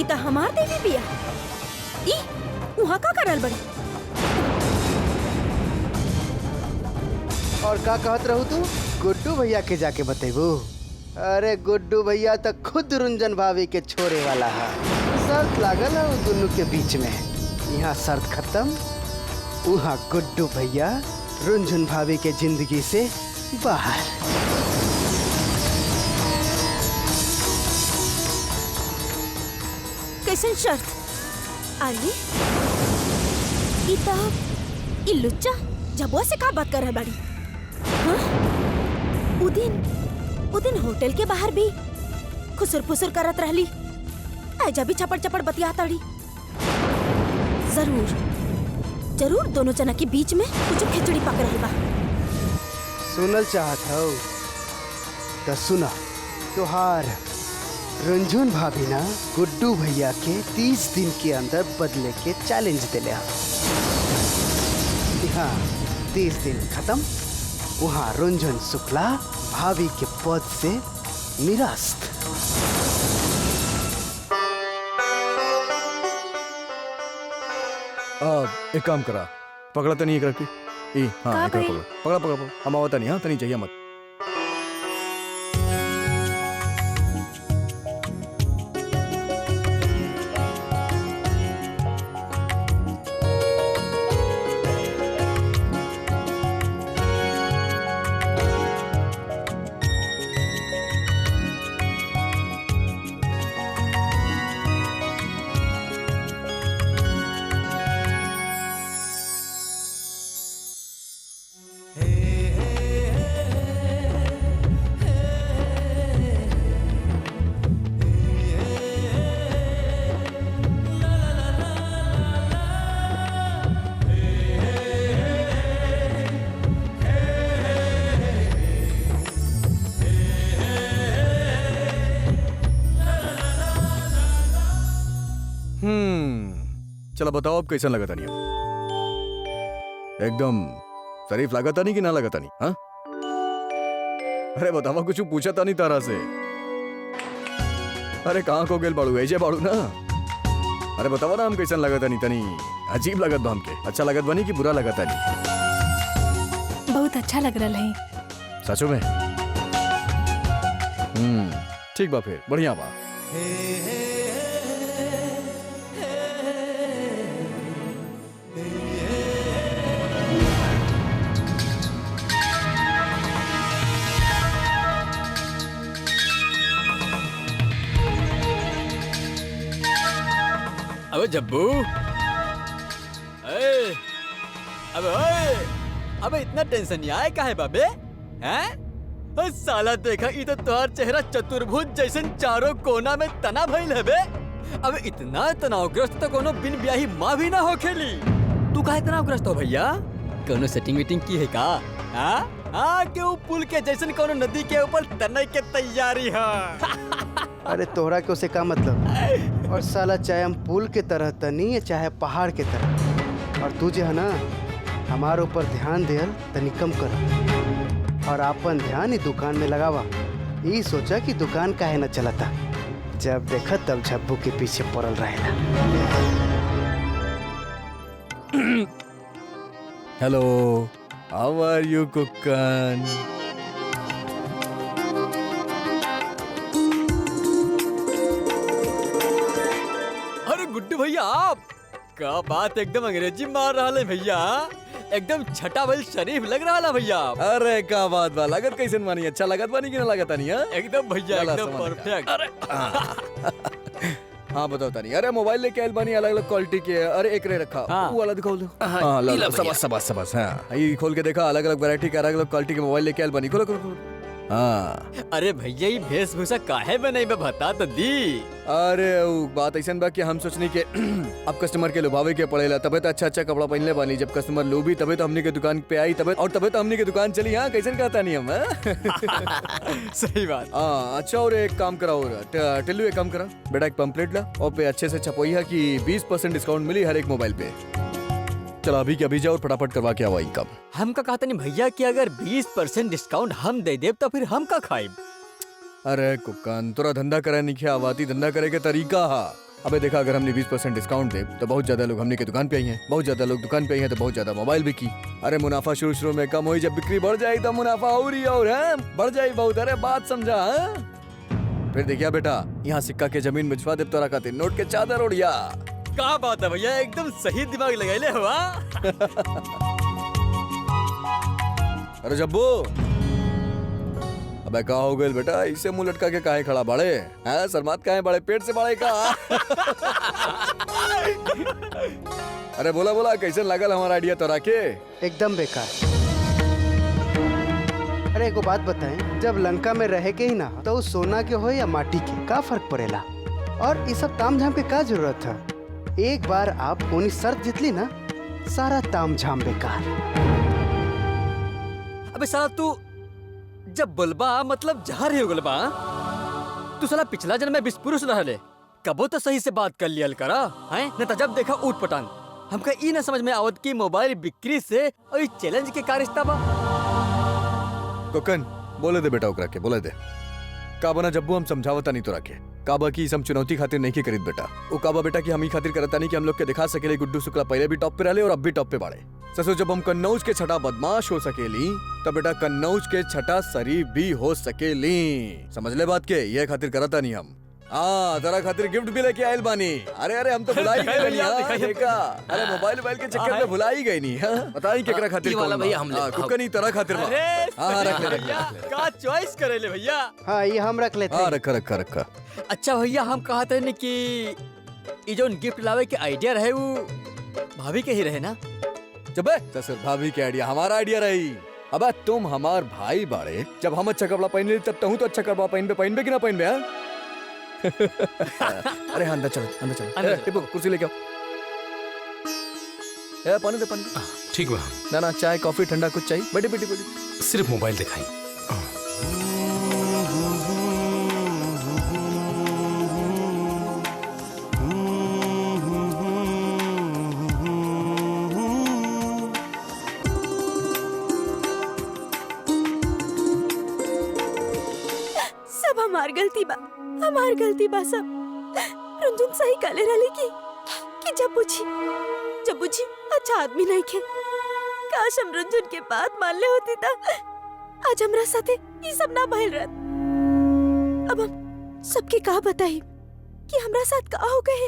इता हमार देवी बिया, ई वहाँ का करल बड़ी? और का कहत रहू तू? गुड्डू भैया के जाके बतेबू? अरे गुड्डू भैया तो खुद रुंजन भाभी के छोरे वाला है। शर्त लागल है उन दोनों के बीच में, यहाँ शर्त खत्म, वहाँ गुड्डू भैया रुंजन भाभी के जिंदगी से बाहर। कैसन शर्त? अरे ई लुच्चा जबुआ से का बात कर रहा बाड़ी? हाँ? उदिन होटल के बाहर भी खुसुर फुसुर करत रहली, ऐजा भी चपड़ चपड़ बतियाताड़ी। जरूर दोनों जना के बीच में कुछ खिचड़ी पक रही बा। सुनल चाहत हो तो सुना, तुहार रुंझुन भाभी ना गुड्डू भैया के 30 दिन के अंदर बदले के चैलेंज दिले। हाँ, 30 दिन खत्म, वहाँ रुंझुन शुक्ला भाभी के पद से निरस्त। एक काम करा, पकड़ा तनी एकरा की। हाँ, का एकरा भाई? पकड़ा हम आवता नहीं। हाँ, तनी चाहिए मत। चलो बताओ अब कैसा लगा तनी? एकदम शरीफ लगा तनी कि ना लगा तनी? हाँ, अरे बतावा कुछ पूछा था नहीं तारा से। अरे कहाँ को गेल बाड़ू, ऐजे बाड़ू ना। अरे बतावा ना हम कैसन लगत नहीं तनी। अजीब लगत बा हमके, अच्छा लगत बनी कि बुरा लगत नहीं? बहुत अच्छा लग रहा है। सचो में? ठीक बा, फिर बढ़िया बा। अबे जब्बू, अबे इतना टेंशन नहीं आए काहे बाबे? हैं? साला देखा ई तो तुम्हार चेहरा चतुर्भुज जैसन चारों कोना में तना भइल है बे। अबे इतना तनावग्रस्त तो कोनो बिन ब्याही माँ भी ना हो खेली। तू काहे तनावग्रस्त हो भैया? कोनो सेटिंग मीटिंग की है का? हाँ क्यों पुल के जैसन कोनो नदी के ऊपर तने के तैयारी है। अरे तोहरा के उसे का मतलब? और साला चाहे हम पुल के तरह तनी या चाहे पहाड़ के तरह, और तू जो है ना हमारे ऊपर ध्यान देल तनी कम कर और अपन ध्यान ही दुकान में लगावा। ये सोचा कि दुकान काहे न चलता, जब देखा तब झब्बू के पीछे पड़ल रहेला। Hello, how are you Kukan? अरे गुड्डू भैया, आप का बात एकदम अंग्रेजी मार रहा है भैया। एकदम छठा बल शरीफ लग रहा है भैया। अरे का बात बा, लागत कैसे मानी? अच्छा लागत बानी कि ना लागत नहीं? एकदम भैया एकदम परफेक्ट। अरे हाँ बताओ तानी। अरे मोबाइल लेके आयल बानी, अलग अलग क्वालिटी के। अरे एक रे रखा, वो वाला दिखाओ दो। हाँ लो, सबस। हाँ ये खोल के देखा, अलग अलग वैरायटी के अलग अलग क्वालिटी के मोबाइल लेके आयल बानी। खोलो खोलो खोलो। हाँ अरे भैया ये वेशभूषा काहे बनाई बे बता तो दी। अरे वो बात ऐसा बा कि हम सोचनी के अब कस्टमर के लुभावे के पड़ेला, तबे तो अच्छा अच्छा कपड़ा पहनले बानी। जब कस्टमर लोभी तबे तो हमनी के दुकान पे आई, तबे तो हमनी के दुकान चली। हाँ कैसे कहता नहीं हम? सही बात। हाँ अच्छा, और एक काम कराओ, टिल्लू एक काम करा बेटा, एक पंपलेट ला और पे अच्छे से छपोई है कि 20% डिस्काउंट मिली हर एक मोबाइल पे। चलो अभी के अभी जाओ और फटाफट करवा के आओ इनकम। हम का कहता नहीं भैया कि अगर 20% डिस्काउंट हम दे देव तो फिर हम का खाइब? अरे कुकान, तोरा धंधा करे नहीं क्या आवाती, धंधा करे के तरीका हा। अबे देखा, अगर हमने 20% डिस्काउंट दे तो बहुत ज्यादा लोग हमने के दुकान पे आई हैं, बहुत ज्यादा लोग दुकान पे आई हैं तो बहुत ज्यादा मोबाइल बिकी। अरे मुनाफा शुरू में कम हुई, जब बिक्री बढ़ जाए तो मुनाफा और ही और है बढ़ जाए बहुत। अरे बात समझा? फिर देखिया बेटा, यहाँ सिक्का के जमीन भिजवा दे तोरा खातिर, नोट के चादर ओढ़िया। क्या बात है भैया, एकदम सही दिमाग लगाइले हुआ। अरे जब्बू, अबे का हो गए बेटा, इसे मुंह लटका के काहे खड़ा बाड़े? हैं शर्मात काहे बाड़े? पेट से बाड़े का? अरे बोला बोला, कैसे लागल हमारा आइडिया तोरा के? एकदम बेकार। अरे एगो बात बताएं, जब लंका में रहे के ही ना तो उस सोना के हो या माटी के, का फर्क पड़ेला? और ये सब तामझाम के का जरूरत था? एक बार आप कोनी शर्त जीत ली ना, सारा तामझाम बेकार। अबे साला तू जब बोलबा मतलब जहर ही उगलबा। तू साला पिछला जन्म में विस्पुरुष रहले, कबो तो सही से बात कर लियल करा हैं, न तो जब देखा ऊट पटांग। हमका ई न समझ में आवत की मोबाइल बिक्री से और इस चैलेंज के का रिश्ता बा। कोकन बोले दे बेटा, ओकरा के बोले दे। काबा जब्बू हम समझावता नहीं तोरा के, काबा की हम चुनौती खातिर नहीं की करीत बेटा। वो काबा बेटा की हम ही खातिर करता नहीं कि हम लोग के दिखा सकेले गुड्डू शुक्ला पहले भी टॉप पे रहले और अब भी टॉप पे बाड़े। ससुर जब हम कन्नौज के छठा बदमाश हो सकेली तब बेटा कन्नौज के छठा शरीफ भी हो सकेली। समझ ले बात के, ये खातिर करता नहीं हम। हाँ तेरा खातिर गिफ्ट भी लेके आयल बानी। अरे अरे हम तो भुला ही गए नहीं। अरे मोबाइल के चक्कर में भुला ही गई नहीं। पता ही केकरा खातिर वाला भैया हम ले कुकन ही तरह खातिर। हाँ रख ले का चॉइस करे ले भैया। हाँ ये हम रख लेते हैं। हाँ रखा रखा रखा। अच्छा भैया हम कहते हैं कि ये जो गिफ्ट लावे के आइडिया रहे वो भाभी के ही रहे ना? जब ससुर भाभी के आइडिया हमारा आइडिया रही। अब तुम हमार भाई बाड़े, जब हम अच्छा कपड़ा पहन ले तब तुम तो अच्छा कपड़ा पहन बे कि ना पहन बे? अरे हाँ अंदर चलो अंदर चलो। टिप्पू कुर्सी लेके आओ। पानी दे पानी। ठीक बा। ना ना चाय कॉफी ठंडा कुछ चाहिए? बैठी बैठी बैठी। सिर्फ मोबाइल दिखाई। सब हमार गलती बा, हमार गलती बा सब। रंजन सही कहले रहली कि जब बुझी अच्छा आदमी नहीं खे। काश हम रंजन के बात मान ले होती था, आज हमरा साथे ये सब ना भइल रहत। अब हम सबके का बताई कि हमरा साथ का हो गए।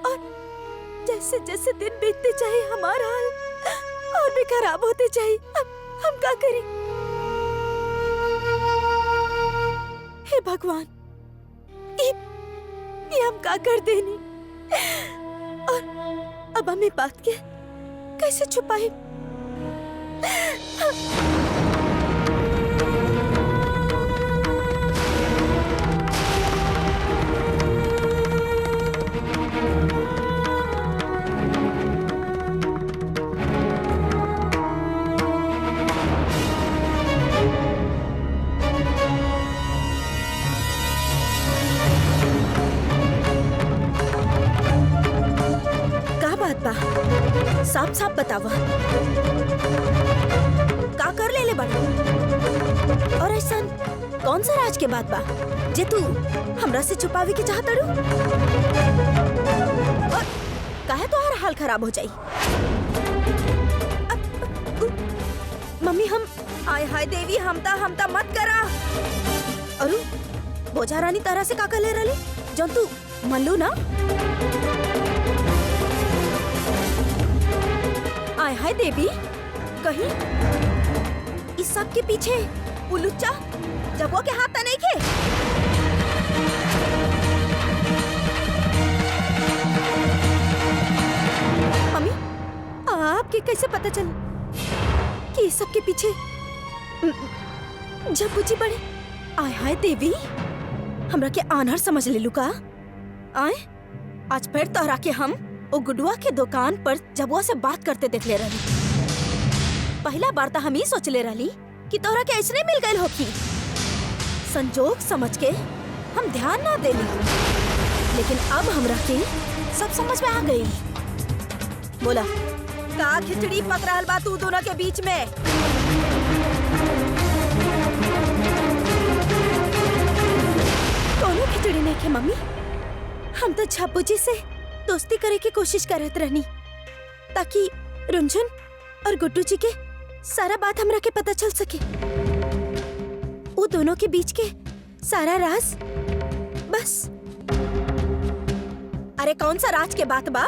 और जैसे जैसे दिन बीतते जाए हमारा हाल और भी खराब होते जाए। अब हम क्या करें? हे भगवान, ये हम क्या कर देनी? और अब हमें बात के कैसे छुपाए? साफ साफ बतावा, का कर ले बाड़ू? और ऐसा कौन सा राज के बात बा जे तू हमरा से छुपावे के चाहत अड़ू? और काहे तोहार हाल खराब हो जाई? मम्मी हम आय हाय देवी हमता मत करा। अरु बोझा रानी तरह से का कर ले रही जौन तू मल्लू ना? आय हाय देवी, कहीं इस सब के पीछे उलुच्चा जबो के हाथ नहीं खे? मम्मी आपके कैसे पता चल कि इस सब के पीछे जब बुझी पड़े? आय हाय देवी, हमरा के आनहर समझ ले लू का? आय आज फिर तोहरा के हम ओ गुडुआ के दुकान पर जबुआ से बात करते देख ले रही। पहला बार तो हम ही सोच ले रही कि तोहरा के ऐसने मिल गए होखी। संजोग समझ के हम ध्यान ना देली, लेकिन अब हमरा के सब समझ में आ गई। बोला का खिचड़ी पक रहल बा तू दोनों के बीच में? कोनो खिचड़ी नहीं खे मम्मी, हम तो छापू जी से दोस्ती करे की कोशिश करत रहनी ताकि रुंझुन और गुड्डू जी के सारा बात हमरा के पता चल सके। वो दोनों के बीच के सारा राज बस। अरे कौन सा राज के बात बा?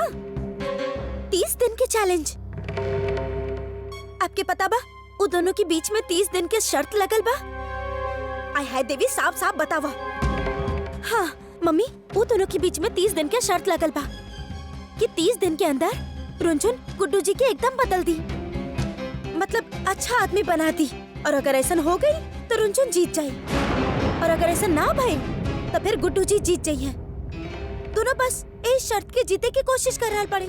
30 दिन के चैलेंज। आपके पता बा वो दोनों के बीच में 30 दिन के शर्त लगल बा? आय हाय देवी, साफ साफ बतावा। हाँ मम्मी, वो दोनों के बीच में 30 दिन के शर्त लगल बा कि 30 दिन के अंदर रुंझुन गुड्डू जी के एकदम बदल दी, मतलब अच्छा आदमी बना दी। और अगर ऐसा हो गई तो रुंझुन जीत जाए, और अगर ऐसा ना भइल तो फिर गुड्डू जी जीत जाइए। दोनों बस इस शर्त के जीते की कोशिश कर रहा पड़े।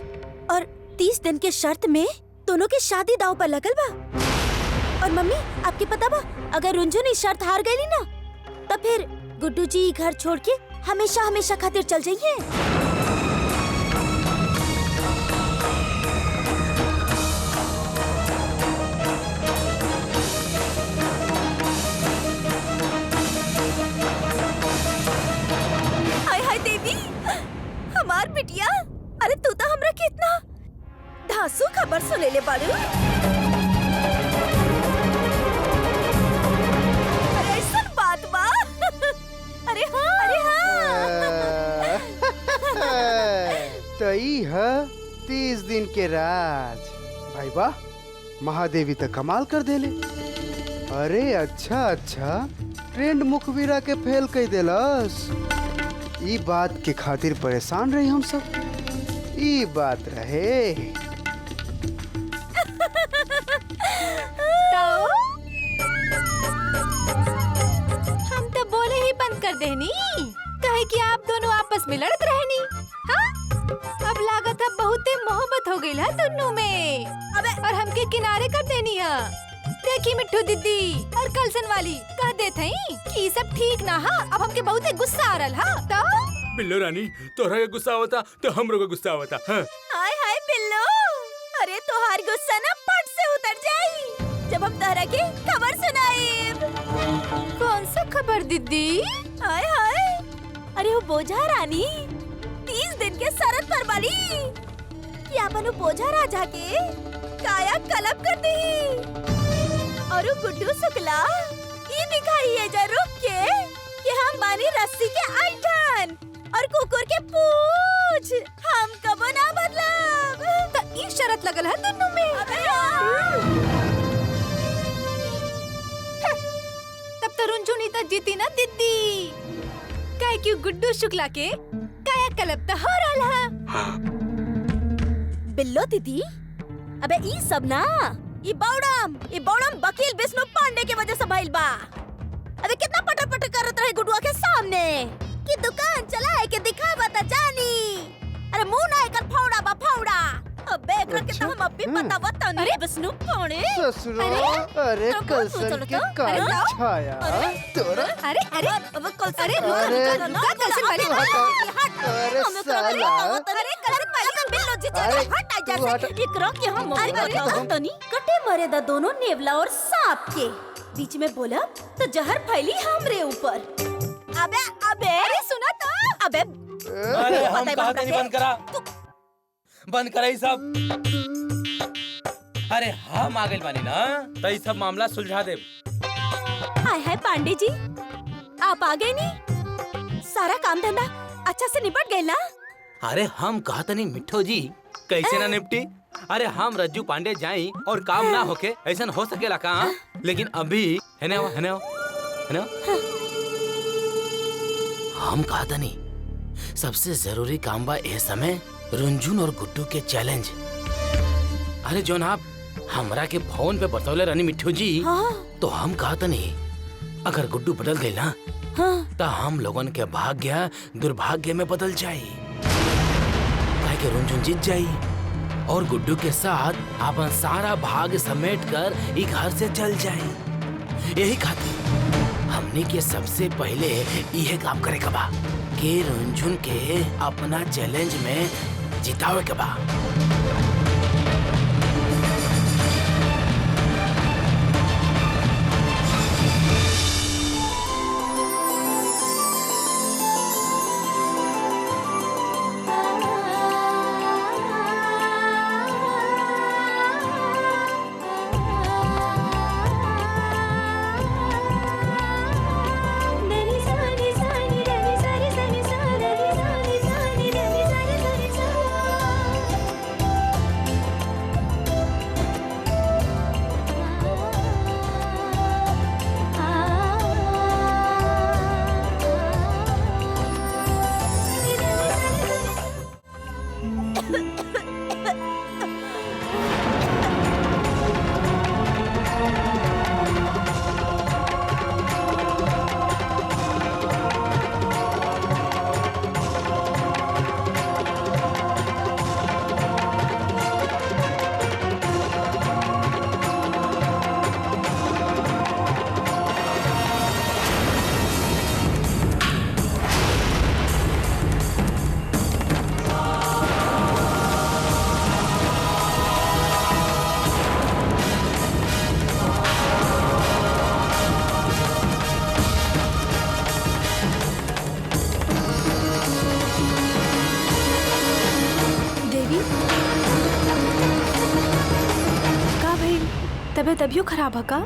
और 30 दिन के शर्त में दोनों की शादी दाव पर लगल बा। और मम्मी आपके पता बा, अगर रुंझुन इस शर्त हार गई ना तो फिर गुड्डू जी घर छोड़ के हमेशा हमेशा खातिर चल जाइए। हाय हाय देवी, हमार बिटिया, अरे तू तो हमरा कितना धांसू खबर सुने ले बाड़ू। अरे ऐसा बात बा? अरे हाँ। तो ई है 30 दिन के राज। भाई वाह, महादेवी तो कमाल कर देले। अरे अच्छा ट्रेंड मुखबिरा के फेल कर देलस। ई बात के खातिर परेशान रही हम सब। ई बात रहे। हम तो बोले ही बंद कर देनी, कहे कि आप दोनों आपस में लड़त रहनी। हाँ? अब लागत है बहुते मोहब्बत हो गई है दोनों में। अबे और हमके किनारे कर देनी है। देखी मिट्टू दीदी और कलसन वाली कह देते हैं कि सब ठीक ना हा। अब हमके बहुते गुस्सा आ रहा है। तो बिल्लो रानी, तोहरा का गुस्सा होता तो हमरो का गुस्सा होता। हाँ? हाय हाय बिल्लो, अरे तोहार गुस्सा ना पट से उतर जाई जब हम तोहरा के खबर सुनाई। कौन सा खबर हमार दीदी। हाय हाय, अरे वो बोझा रानी 30 दिन के शरत पर बाली कि अपन वो बोझा राजा के काया कलप कर दी। और वो गुड्डू शुक्ला ये दिखाई है जा रुक के कि हम बानी रस्सी के आइटन और कुकुर के पूछ हम कबो ना बदलब। त ई शरत लगल है दोनों में। अबे यार, तब तो रुंझुनी त जीती ना दीदी। काहे कि गुड्डू शुक्ला के काया कलप त हो रहा। बिल्लो दीदी, अबे ई सब ना ये बौड़म वकील विष्णु पांडे के वजह से भइल बा। अबे कितना पटर पटर करत रहे गुडुआ के सामने कि दुकान चलाए के दिखावा त जानी। अरे मुंह ना एकर फौड़ा बा फौड़ा। अबे एकरा के त हम अभी बतावत तनी। अरे विष्णु पांडे ससुरा, अरे कलसन के काली छाया तोरा। अरे अब कलसन अरे कलसन वाली अरे साला, अरे कलसन वाली बिल्लो जी अरे हट जा तू हट। एकरा के हम बतावत तनी। कटे मरे द दोनों नेवला और सांप के बीच में बोला तो जहर फैली हमरे ऊपर। अबे अबे सुना तो। अबे अरे हम कहा नहीं बंद करा ही सब। अरे हम आ गइल बानी ना तो ई सब मामला सुलझा दे। हाय हाय पांडे जी, आप आ गए नहीं? सारा काम धंधा अच्छा से निपट गए ना? अरे हम कहा नहीं मिठो जी कैसे ना निपटी। अरे हम रज्जू पांडे जाई और काम ना होके ऐसा हो सकेला का। लेकिन अभी है ना हम कहा नहीं सबसे जरूरी काम बा ए समय रुंझुन और गुड्डू के चैलेंज। अरे जोन आप हमरा के फोन पे बतौले रानी मिठू जी। तो हम कहा नहीं अगर गुड्डू बदल गई ना तो हम लोगन के भाग्य दुर्भाग्य में बदल जाई। काहे कि रुंझुन जीत जाई और गुड्डू के साथ अपन सारा भाग समेट कर ई घर से चल जाए। यही खातिर हमने के सबसे पहले यह काम करे के बा कि रुंझुन के अपना चैलेंज में जितावे के बा। तबीयत अभियो खराब है का?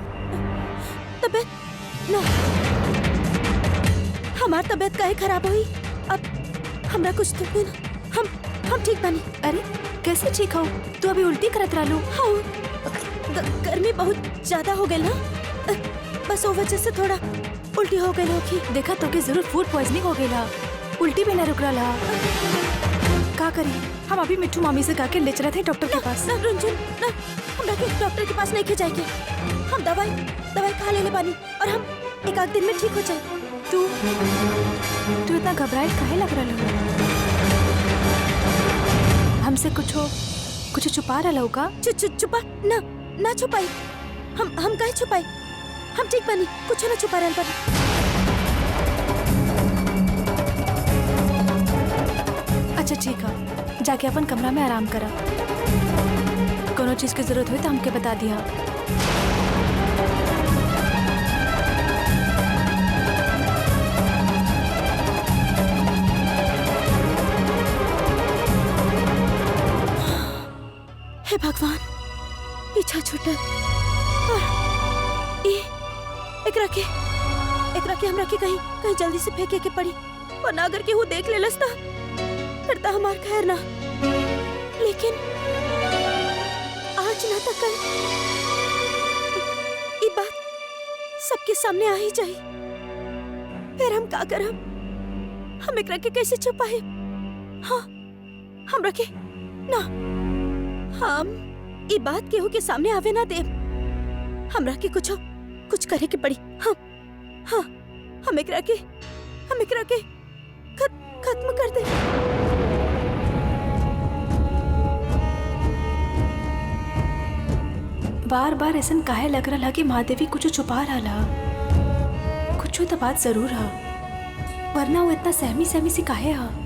तबीयत ना, हमार तबीयत काहे खराब हुई? अब हमरा कुछ तो नहीं ना, हम ठीक बानी। अरे कैसे ठीक हो? तू अभी उल्टी करत रहलू। हाँ, गर्मी बहुत ज्यादा हो गई ना, बस वो वजह से थोड़ा उल्टी हो गई होगी। देखा तो के जरूर फूड पॉइजनिंग हो गई ला, उल्टी भी ना रुक रहा। का करी? हम अभी मिठू मामी से कहा के ले चले थे डॉक्टर के पास। ना रुंझुन ना, हमरा के डॉक्टर के पास नहीं के जाएंगे। हम दवाई खा ले बानी और हम एक आध दिन में ठीक हो जाए। तू इतना घबराहट काहे लग रहा है? हमसे कुछ छुपा रहा हो का? छुपा ना छुपाई। हम काहे छुपाई? हम ठीक बानी, कुछ ना छुपा रहल बानी। अच्छा ठीक है, जाके अपन कमरा में आराम करा। कोनो चीज की जरूरत हुई तो हमके बता दिया। हे भगवान, पीछा छूटल। ई एकरा के हमरा के कहीं जल्दी से फेंके के पड़ी, वरना अगर केहू देख लेलस त फिर तो हमार खैर ना। लेकिन आज ना तो कल ये बात सबके सामने आ ही जाई। फिर हम का करब? हम एकरा के कैसे छुपाए? हाँ, हमरा के ना, हम ये बात केहू के सामने आवे ना देब। हमरा के कुछ करे के पड़ी। हाँ, हम एकरा के खत्म कर दे। बार बार ऐसा काहे लग रहा कि महादेवी कुछ छुपा रहा, कुछ तो बात जरूर है, वरना वो इतना सहमी सी काहे है।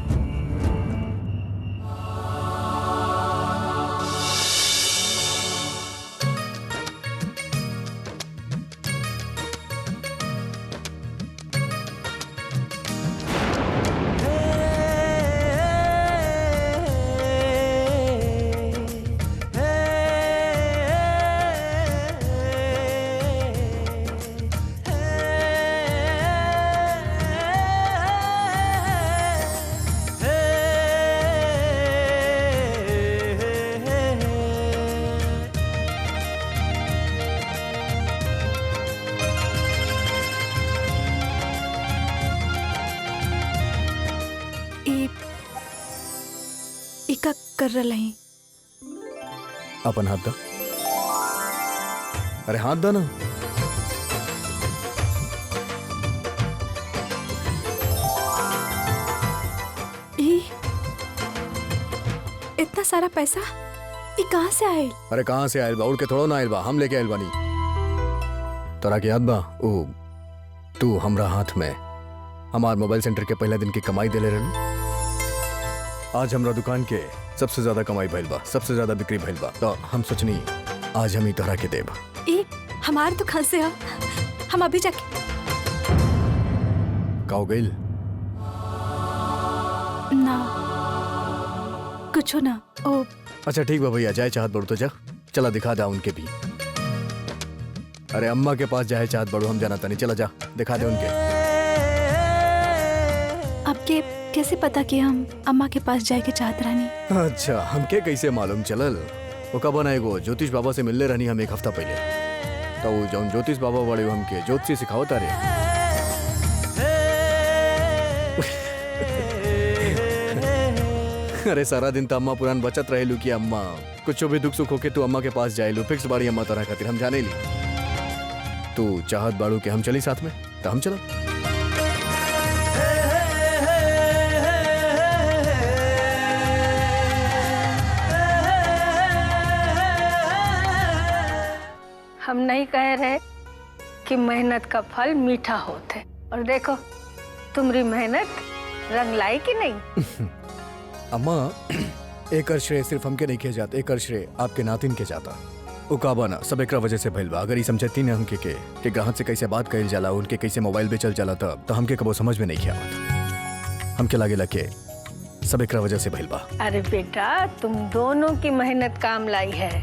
कर रहा है। अपन हाथ दा। अरे हाथ दा ना। इतना सारा पैसा ये कहाँ से आयल? अरे कहाँ से आयल बा? उड़ के थोड़ो ना आयल बा, हम लेके आयल बानी। तोरा के याद बा ओ तू हमरा हाथ में हमार मोबाइल सेंटर के पहला दिन की कमाई देले रहलू? आज हमरा दुकान के सबसे ज्यादा कमाई भइल बा, सबसे ज्यादा बिक्री भइल बा, तो हम सोचनी आज हम ही तोहरा के देब। हमार तो खांसे है, हम अभी जाके। का हो गइल? ना कुछ ना। ओ अच्छा ठीक बा भैया, जाए चाहत बड़ू तो जा, चला दिखा दा उनके भी। अरे अम्मा के पास जाए चाहत बड़ू, हम जाना तानी, चला जा दिखा दे उनके। आपके कैसे पता कि हम अम्मा के पास जाए के चाहत रहनी? अच्छा हमके कैसे मालूम चलल? वो कब ना एगो ज्योतिष बाबा से मिलने रहनी हम एक हफ्ता पहले, तो वो जौन ज्योतिष बाबा बड़े हमके ज्योतिषी सिखावता रहे। अरे सारा दिन तो अम्मा पुरान बचत रहेलू कि अम्मा कुछ भी दुख सुख होके तू अम्मा के पास जाएलू, फिक्स बाड़ी अम्मा तोरा खातिर हम जाने ली। तू चाहत बाड़ू के हम चली साथ में, तो हम चला। हम नहीं कह रहे कि मेहनत का फल मीठा होता है, और देखो तुम्हारी मेहनत रंग लाई कि नहीं। अम्मा एक श्रेय सिर्फ हमके नहीं किया जाता, एक श्रेय आपके नातिन के जाता। उकाबा ना सब एकरा वजह से भइल बा। अगर ये समझती ना हमके के ग्राहक से कैसे बात कइल जाला, उनके कैसे मोबाइल बेचल जाला, तब तो हमके कबो समझ में नहीं किया आवत। हमके लागेला के सब एकरा वजह से भइल बा। अरे बेटा, तुम दोनों की मेहनत काम लाई है,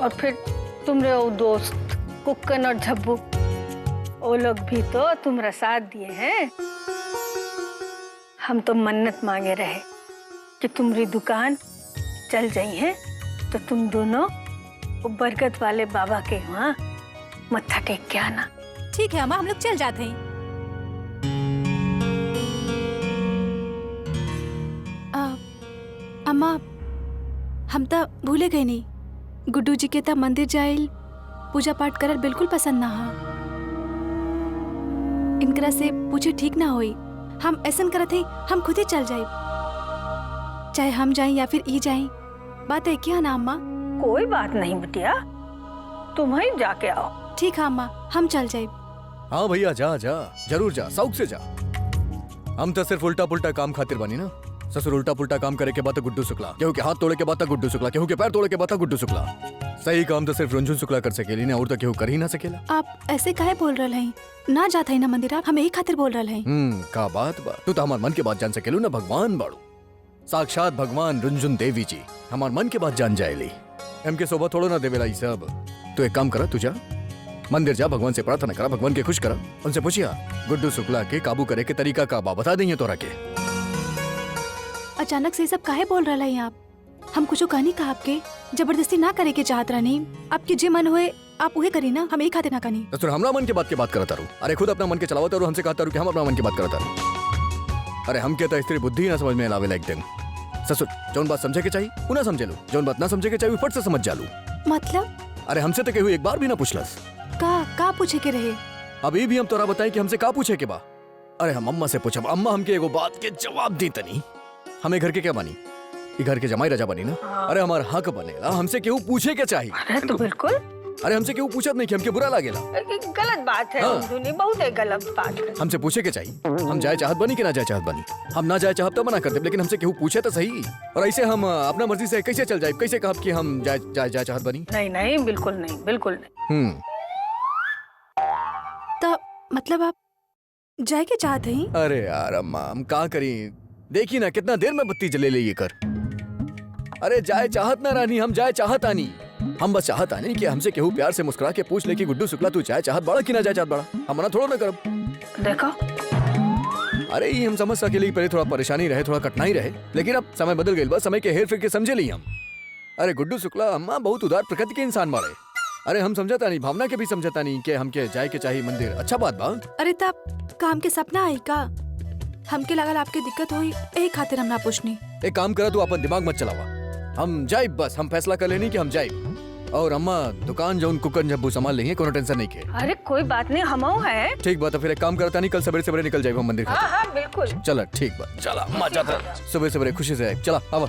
और फिर तुम्हारे वो दोस्त कुक्कन और झब्बू, वो लोग भी तो तुम्हारा साथ दिए हैं। हम तो मन्नत मांगे रहे कि तुम्हारी दुकान चल जाई है, तो तुम दोनों वो बरगद वाले बाबा के वहाँ मत्था टेक के आना। ठीक है अम्मा, हम लोग चल जाते हैं। अम्मा हम तो भूले गए नहीं, गुड्डू जी के तो मंदिर जाइल पूजा पाठ करल बिल्कुल पसंद ना हा। इनकरा से पूछे ठीक ना होई, हम ऐसा करत है हम खुद ही चल जाए, चाहे हम जाएं या फिर ई जाएं। बात है क्या ना अम्मा? कोई बात नहीं बिटिया, तुम ही जाके आओ। ठीक है अम्मा, हम चल जाए। हाँ भैया जा जा, जरूर जा, शौक से जा। हम तो सिर्फ उल्टा पुल्टा काम खातिर बनी ना। ससुर उल्टा पुल्टा काम करे के बाद गुड्डू शुक्ला, केहू के हाथ तोड़े के बाद गुड्डू शुक्ला, केहू के पैर तोड़े के बाद गुड्डू शुक्ला। सही काम तो सिर्फ रुंझुन शुक्ला कर सकेली ना, और तो केहू कर ही ना सकेला। आप ऐसे काहे बोल रहे हैं? ना जाता है ना मंदिर, आप हम यही खातिर बोल रहे हैं। का बात बा, तू तो हमार मन के बात जान सकेलू ना। भगवान बाड़ू, साक्षात भगवान रुंझुन देवी जी हमार मन के बात जान जाएली। हमके शोभा थोड़ो ना देवेला ई सब। तू एक काम करा, तू जा मंदिर जा, भगवान से प्रार्थना करा, भगवान के खुश करा, उनसे पूछिया गुड्डू शुक्ला के काबू करे के तरीका का बा बता देंगे तोरा के। अचानक से सब काहे बोल रहा है आप? हम कुछ कहनी का आपके जबरदस्ती ना करे के चाहत रहनी। आपके जे मन होए आप उहे करी ना, हम एक खाते ना कनी। तो हमरा मन के बात करता रहूं। अरे खुद अपना मन के चलावत और हमसे कहता रहूं कि हम अपना मन की बात करता रहूं। अरे हम कहता स्त्री बुद्धि ना समझ में लावेला एकदम। ससुर जौन बात समझे के चाहिए उ ना समझे लू, जौन बात ना समझे के चाहिए फट से समझ जालू। मतलब अरे हमसे तो केहू एक बार भी ना पूछलस। का पूछे के रहे? अभी भी हम तोरा बताई कि हमसे का पूछे के बा। अरे हम अम्मा से पूछब, अम्मा हमके एगो बात के जवाब दी तनी। हमें घर के क्या बनी? ये घर के जमाई राजा बनी ना। अरे हमारा हक बनेला, हमसे केहू पूछे के चाहिए। अरे तो बिल्कुल। अरे हमसे केहू पूछत नहीं कि हमके बुरा लागेला। गलत बात है धुनी, बहुत है गलत बात है। हमसे पूछे के चाहिए हम जाए चाहत बनी कि ना जाए चाहत बनी। हम ना जाए चाहत तो मना कर दे, लेकिन हमसे केहू पूछे तो सही। और ऐसे हम अपना मर्जी से कैसे चल जाए? कैसे कहब कि हम जाए चाहत बनी? नहीं नहीं, बिल्कुल नहीं, बिल्कुल नहीं। तो मतलब आप जाए के चाहते हैं? अरे यार अम्मा हम का करी, देखी ना कितना देर में बत्ती जले ले ये कर। अरे जाए चाहत ना रानी, हम जाए चाहत आनी। हम बस चाहत आनी कि हमसे केहू प्यार से मुस्कुरा के पूछ ले कि गुड्डू शुक्ला तू जाए चाहत बड़ा कि ना जाए चाहत बड़ा। हम मना थोड़ा ना करब। देखो अरे ये हम समझ सके पहले थोड़ा परेशानी रहे, थोड़ा कठिनाई रहे, लेकिन अब समय बदल गई, बस समय के हेर फेर के समझे ली हम। अरे गुड्डू शुक्ला अम्मा बहुत उदार प्रकृति के इंसान मारे। अरे हम समझता नहीं, भावना के भी समझता नहीं कि हमके जाए के चाहिए मंदिर। अच्छा बात बा। अरे तब काम के सपना आई का? हमके लगल आपके दिक्कत हुई, यही खातिर हम ना पूछनी। एक काम करा, तू अपन दिमाग मत चलावा। हम जाए, बस हम फैसला कर लेनी कि हम जाए। और अम्मा दुकान जौन कुकन जब्बू संभाल लेंगे, कोनो टेंशन नहीं के। अरे कोई बात नहीं, हम है। ठीक बात है, फिर एक काम करता नहीं, कल सवेरे सवेरे निकल जाए हम मंदिर हाँ हाँ बिल्कुल। चला ठीक बात, चला अम्मा जाता सुबह सवेरे खुशी से। चला आवा,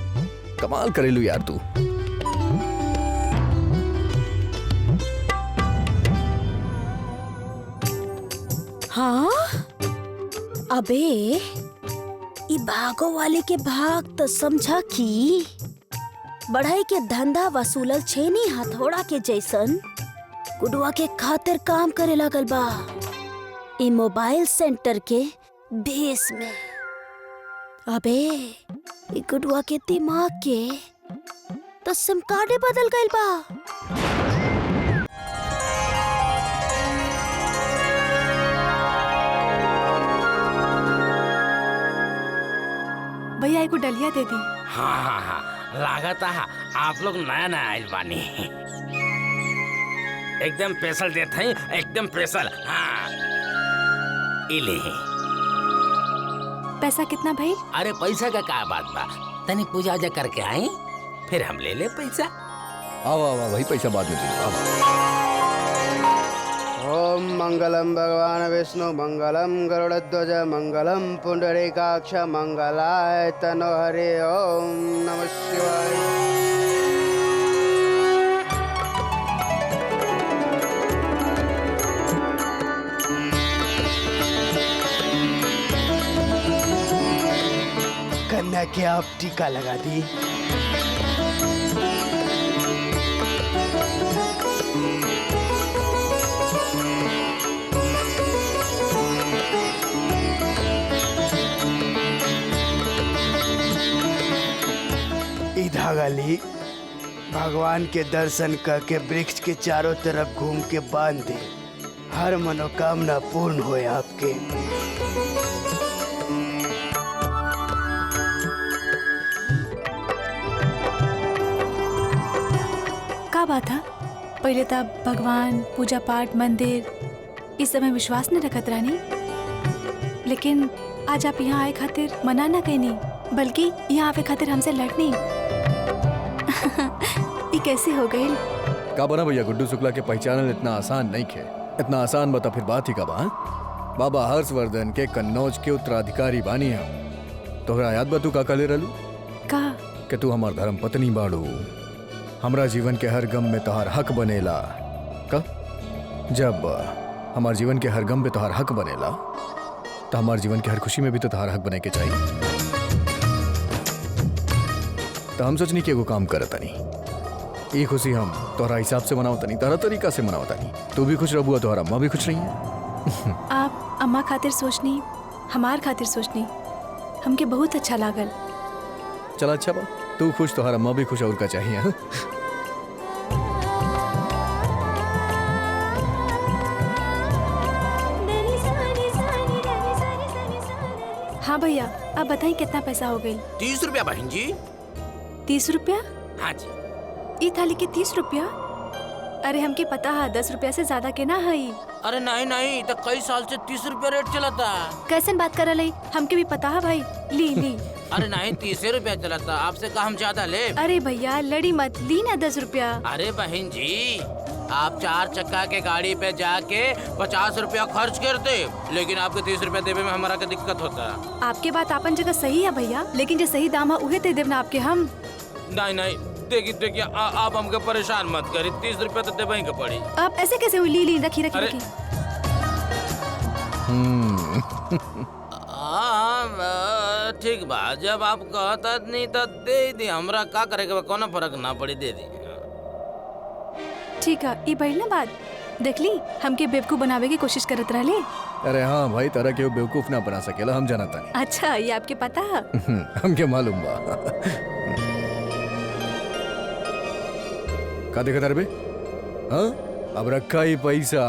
कमाल करेलू यार तू। हाँ अबे ई भागो वाले के भाग तो समझा कि बढ़ाई के धंधा वसूलल छेनी हथौड़ा के जैसन गुडुआ के खातिर काम करे लगल बा ई मोबाइल सेंटर के भेस में। अबे ई गुडुआ के दिमाग के तो सिम कार्डे बदल गइल बा। भैया एक डलिया दे दी। हाँ हाँ हाँ, लागत है आप लोग नया नया आइल बानी। एकदम स्पेशल देते हैं, एकदम स्पेशल। हाँ इले पैसा कितना भाई? अरे पैसा का क्या बात बा, तनी पूजा वूजा करके आई फिर हम ले ले पैसा। आवा आवा भाई, पैसा बाद में दे। ओम मंगलम भगवान विष्णु मंगलम गरुड़ध्वज मंगलम पुंडरीकाक्ष मंगलाय तनो हरे। ओम नमः शिवाय। कन्या के आप टीका लगा दी। धागा ली, भगवान के दर्शन करके वृक्ष के चारों तरफ घूम के बांध दे, हर मनोकामना पूर्ण होए आपके। का बात है? पहले तो भगवान पूजा पाठ मंदिर इस समय विश्वास न रखत रानी, लेकिन आज आप यहाँ आए खातिर मना ना कहनी, बल्कि यहाँ आवे खातिर हमसे लड़नी। ये कैसे हो गई? का बना भैया, गुड्डू शुक्ला के पहचानल इतना आसान नहीं खे। इतना आसान बता फिर बात ही का बा। बाबा हर्षवर्धन के कन्नौज के उत्तराधिकारी बानी हम। तोहरा याद बा तू का कहले रहलू? का कि तू हमार धर्म पत्नी बाड़ू, हमरा जीवन के हर गम में तोहार हक बनेला। का जब हमार जीवन के हर गम पे तोहार हक बनेला, तो हमार जीवन के हर खुशी में भी तो तोहार हक बने के चाहिए। तो हम सोचनी कि एगो काम करता नहीं, ये खुशी हम तोहरा हिसाब से मनावता नहीं, तोहरा तरीका से मनावता नहीं। तू भी खुश रहबू, तोहरा अम्मा भी खुश रही है। आप अम्मा खातिर सोचनी, हमार खातिर सोचनी, हमके बहुत अच्छा लागल। चला अच्छा बा, तू खुश तोहरा अम्मा भी खुश, और का चाहिए। हाँ भैया, अब बताइए कितना पैसा हो गई? 30 रुपया बहन जी। 30 रुपया? हाँ जी। ई थाली के 30 रुपया? अरे हमके पता है 10 रुपया से ज्यादा के ना है। अरे नहीं नहीं, तो कई साल से 30 रुपया रेट चला था। कैसन बात कर रही? हमके भी पता है भाई। ली ली। अरे नहीं, 30 रुपया चला था। आपसे कहा हम ज्यादा ले। अरे भैया लड़ी मत, ली ना 10 रुपया। अरे बहन जी, आप 4 चक्का के गाड़ी पे जाके 50 रुपया खर्च करते, लेकिन आपके 30 रुपया देवे में हमारा क्या दिक्कत होता। आपके बात आपन जगह सही है भैया, लेकिन जो सही दाम है उहे दे देव ना आपके हम। नहीं नहीं, देखिए आप हमको परेशान मत करिए, 30 रुपया तो देवे ही पड़ी। अब ऐसे कैसे हुई? ली ली, रखी रखी अरे। रखी। हाँ ठीक बा, जब आप कहता नहीं तो दे दी, हमरा का करेगा, कोनो फर्क ना पड़ी, दे दी। ठीक है, ये भइल ना बात। देख ली, हमके बेवकूफ बनावे की कोशिश करत रहले। अरे हाँ भाई, तरह के बेवकूफ ना बना सकेला, हम जानता नहीं। अच्छा, ये आपके पता है? हमके मालूम बा। का देखा रे बे? हाँ, अब रखा ही पैसा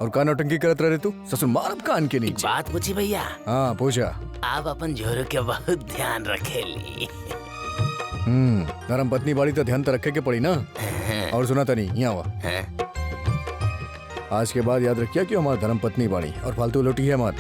और का नौटंकी करत रहे तू? ससुर मारब कान के नीचे। बात पूछी भैया। हाँ पूछा। आप अपन जोरू के बहुत ध्यान रखेली। धर्म पत्नी बाड़ी तो ध्यान तो रखे के पड़ी ना। और सुना था नहीं, यहाँ हुआ आज के बाद याद रखिए कि हमारा धर्म पत्नी बाड़ी और फालतू लौटी है मत।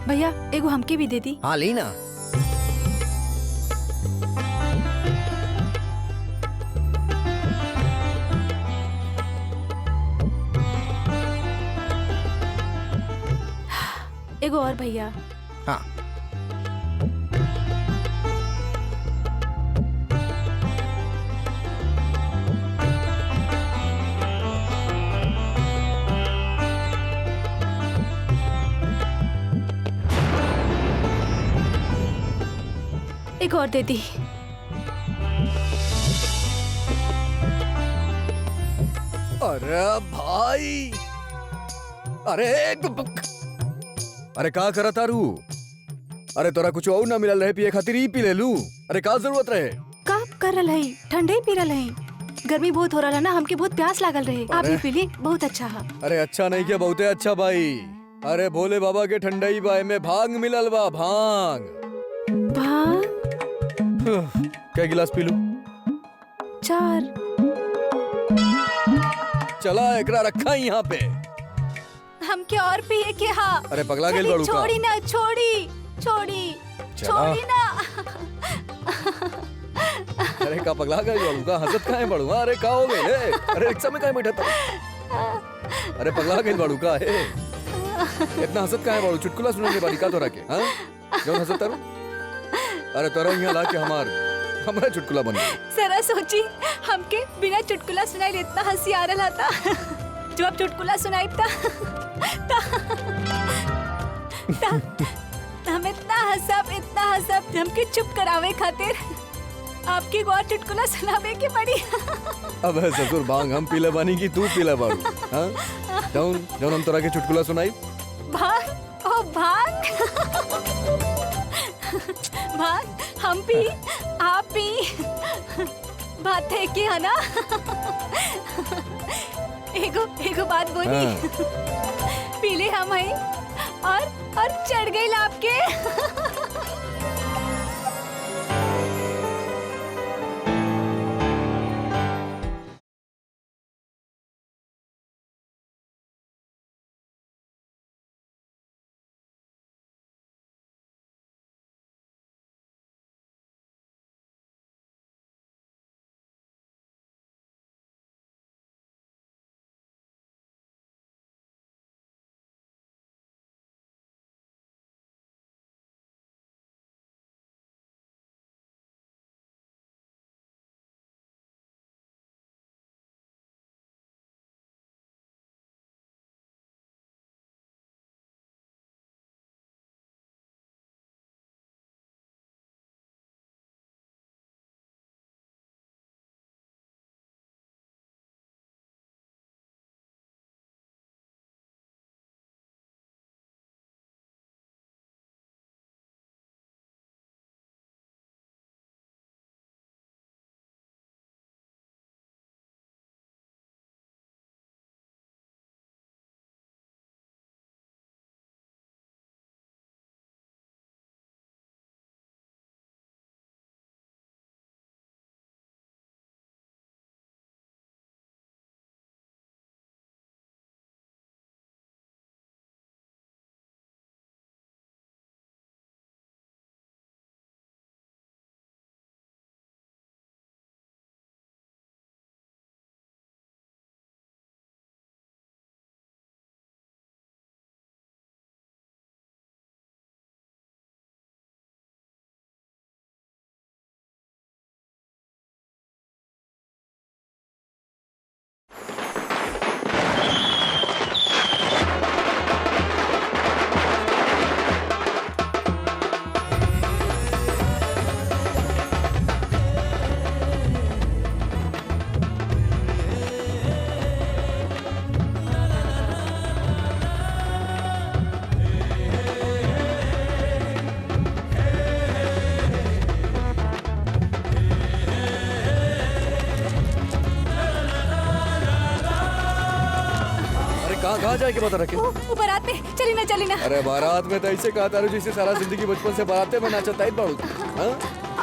भैया एगो हमके भी दे दी। हाँ ली ना। एगो और भैया। हाँ एक और दे दी। अरे भाई, अरे का करा तारू? अरे तोरा कुछ और ना मिलल रहे पिए खातिर ही पी ले लू। अरे का जरूरत रहे? का कर रहा है? ठंडे ही पी रहा है। गर्मी बहुत हो रहा है ना, हमके बहुत प्यास लागल रहे। आप भी पी ली, बहुत अच्छा है। अरे अच्छा नहीं क्या, बहुते अच्छा भाई। अरे भोले बाबा के ठंडई बाय में भांग मिलल बा, भांग। भांग? क्या गिलास पी लू? 4। चला एकरा रखा ही यहाँ पे। हमके और पिए के हाँ। अरे पगला गेल बड़ू का। छोड़ी ना, छोड़ी छोड़ी चला। छोड़ी ना। अरे का पगला गए बड़ू का, हंसत काहे बड़ू? अरे का हो गए? अरे रिक्शा में काहे बैठा था? अरे पगला गए बड़ू का है? इतना हंसत काहे बड़ू? चुटकुला सुनाने वाली का तोरा के? हाँ क्यों हंसत तारू? अरे तोरा यहाँ ला के हमारा चुटकुला बन गया। जरा सोची, हमके बिना चुटकुला सुनाई इतना हंसी आ रहा था। जब आप चुटकुला सुनाई था हम इतना हंसब हमके चुप करावे खातिर आपकी गौर चुटकुला सुनावे के पड़ी। अब ससुर भांग हम पीला बानी की तू पीला बाड़ू? हाँ जौन हम तोरा के चुटकुला सुनाई। भांग? ओ भांग। भांग हम पी, आप पी, बात है कि है ना? एगो बात बोली। पीले हम हैं और चढ़ गई आपके। कहाँ जाए के बता रखे? वो बारात में चली ना। अरे बारात में तो ऐसे कहा तारू जिसे सारा जिंदगी बचपन से बाराते में नाचता ही बाड़ू।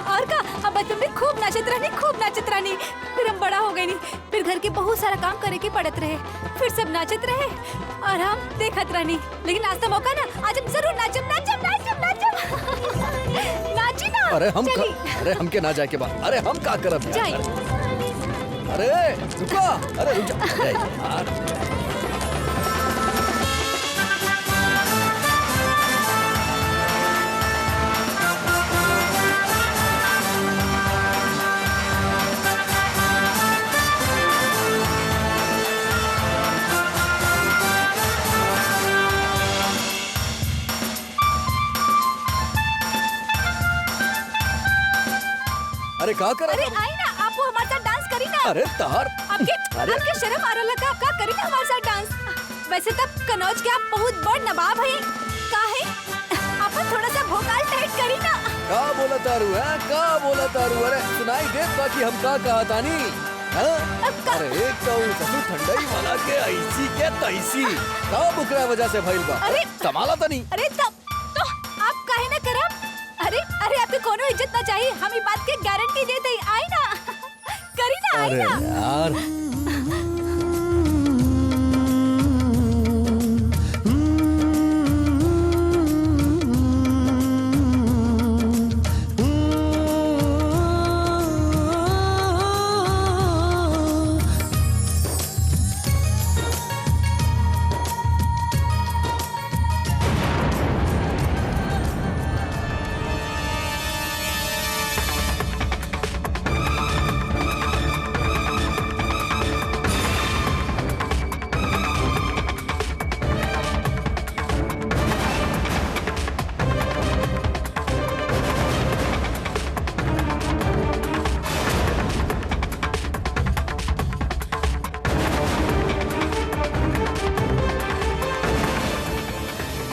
और का हम बचपन में खूब नाचत रहनी। फिर हम बड़ा हो गए नहीं, फिर घर के बहुत सारा काम करे के पड़त रहे, फिर सब नाचत रहे और हम देखत रहनी। लेकिन आज तो मौका ना, आज हम जरूर नाचम। नाची ना। अरे हम के ना जाए के बाद, अरे हम का करब यार? अरे रुको, अरे रुक जा। अरे यार अरे का कर? अरे आई ना, आप वो हमारे साथ डांस करी ना। अरे तार आपके शर्म आ रहा का? का करी ना हमारे साथ डांस? वैसे तब कनौज के आप बहुत बड़ नवाब हैं। का है आप थोड़ा सा भोकाल टाइट करी ना। का बोला तारू है? का बोला तारू? अरे सुनाई दे बाकी हम का कहा तानी? अरे एक तो ससुर ठंडाई वाला के ऐसी के तैसी का बुकरा वजह से भइल बा। अरे संभाला तनी। अरे तब तो आप काहे ना करब? अरे आपके कोनो इज्जत ना चाहिए, हम ई बात के गारंटी देते ही। आई ना करी ना, आई अरे ना। यार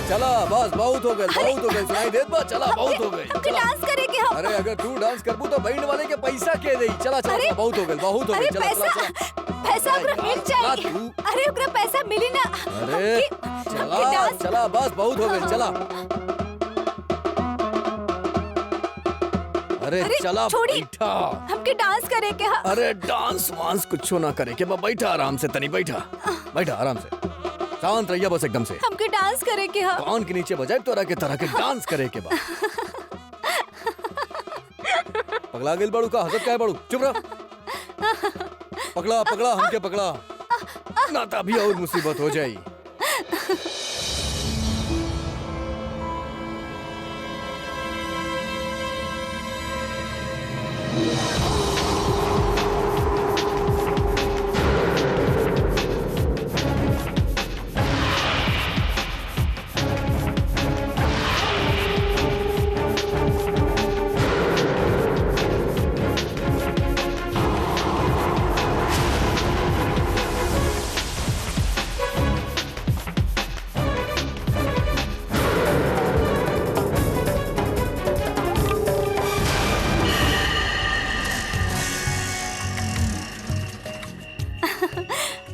चला बस बहुत हो गए सुनाई देत बा। चला बहुत हो गए। हमके डांस करे के हम। अरे अगर तू डांस करबू तो बैंड वाले के पैसा के देई। चला बहुत हो गए। अरे चला पैसा ओकरा मिल जाई। अरे ओकरा पैसा मिली ना। अरे चला बस बहुत हो गए। चला अरे चला बैठा। हमके डांस करे के अरे डांस वांस कुछ ना करे के बैठा आराम से। तनी बैठा आराम से, शांत रहिया बस एकदम से। हमके डांस करे के कान के नीचे बजाए तोरा के तरह के डांस करे के बा। पगला गेल बड़ू का? हसत का है बड़ू? चुप रह। पकड़ा हमके पकड़ा ना तो अभी और मुसीबत हो जाई।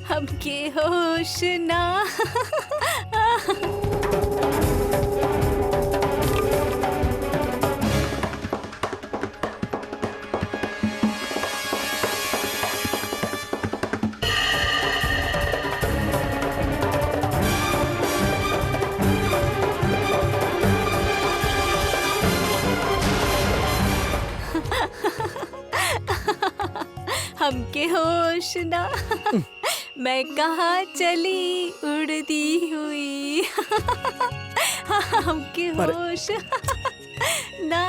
हमके होश ना। हमके होश ना। मैं कहाँ चली उड़ती हुई। हमके होश ना,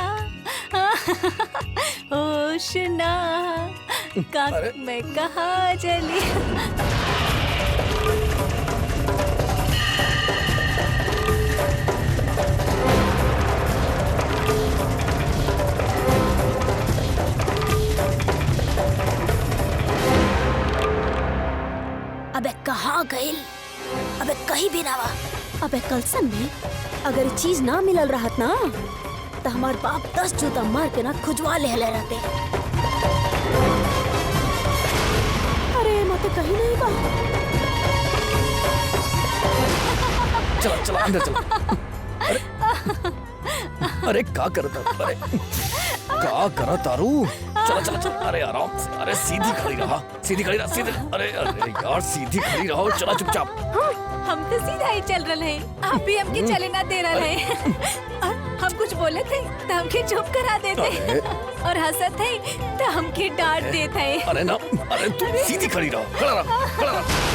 होश ना। मैं कहाँ चली। अबे कहाँ गइल? अबे कहीं भी ना बा। अबे कलसन में अगर ये चीज ना मिलल रहत ना तो हमार बाप 10 जूता मार के ना खुजवा ले रहते। अरे मत कहीं नहीं बा। चला चला अंदर चला। अरे का करता, अरे का करा तारू? चला चला चला, अरे आराम से, अरे सीधी खड़ी रहा, सीधी खड़ी रहा, सीधी, अरे अरे यार सीधी खड़ी रहो, चला चुपचाप। हम तो सीधा ही चल रहे हैं, आप भी हमके चले ना दे रहे हैं। और हम कुछ बोले थे तो हमके चुप करा देते और हंसत थे तो हमके डांट देते। अरे ना, अरे तू सीधी खड़ी रहो, खड़ा रहो, खड़ा रहो।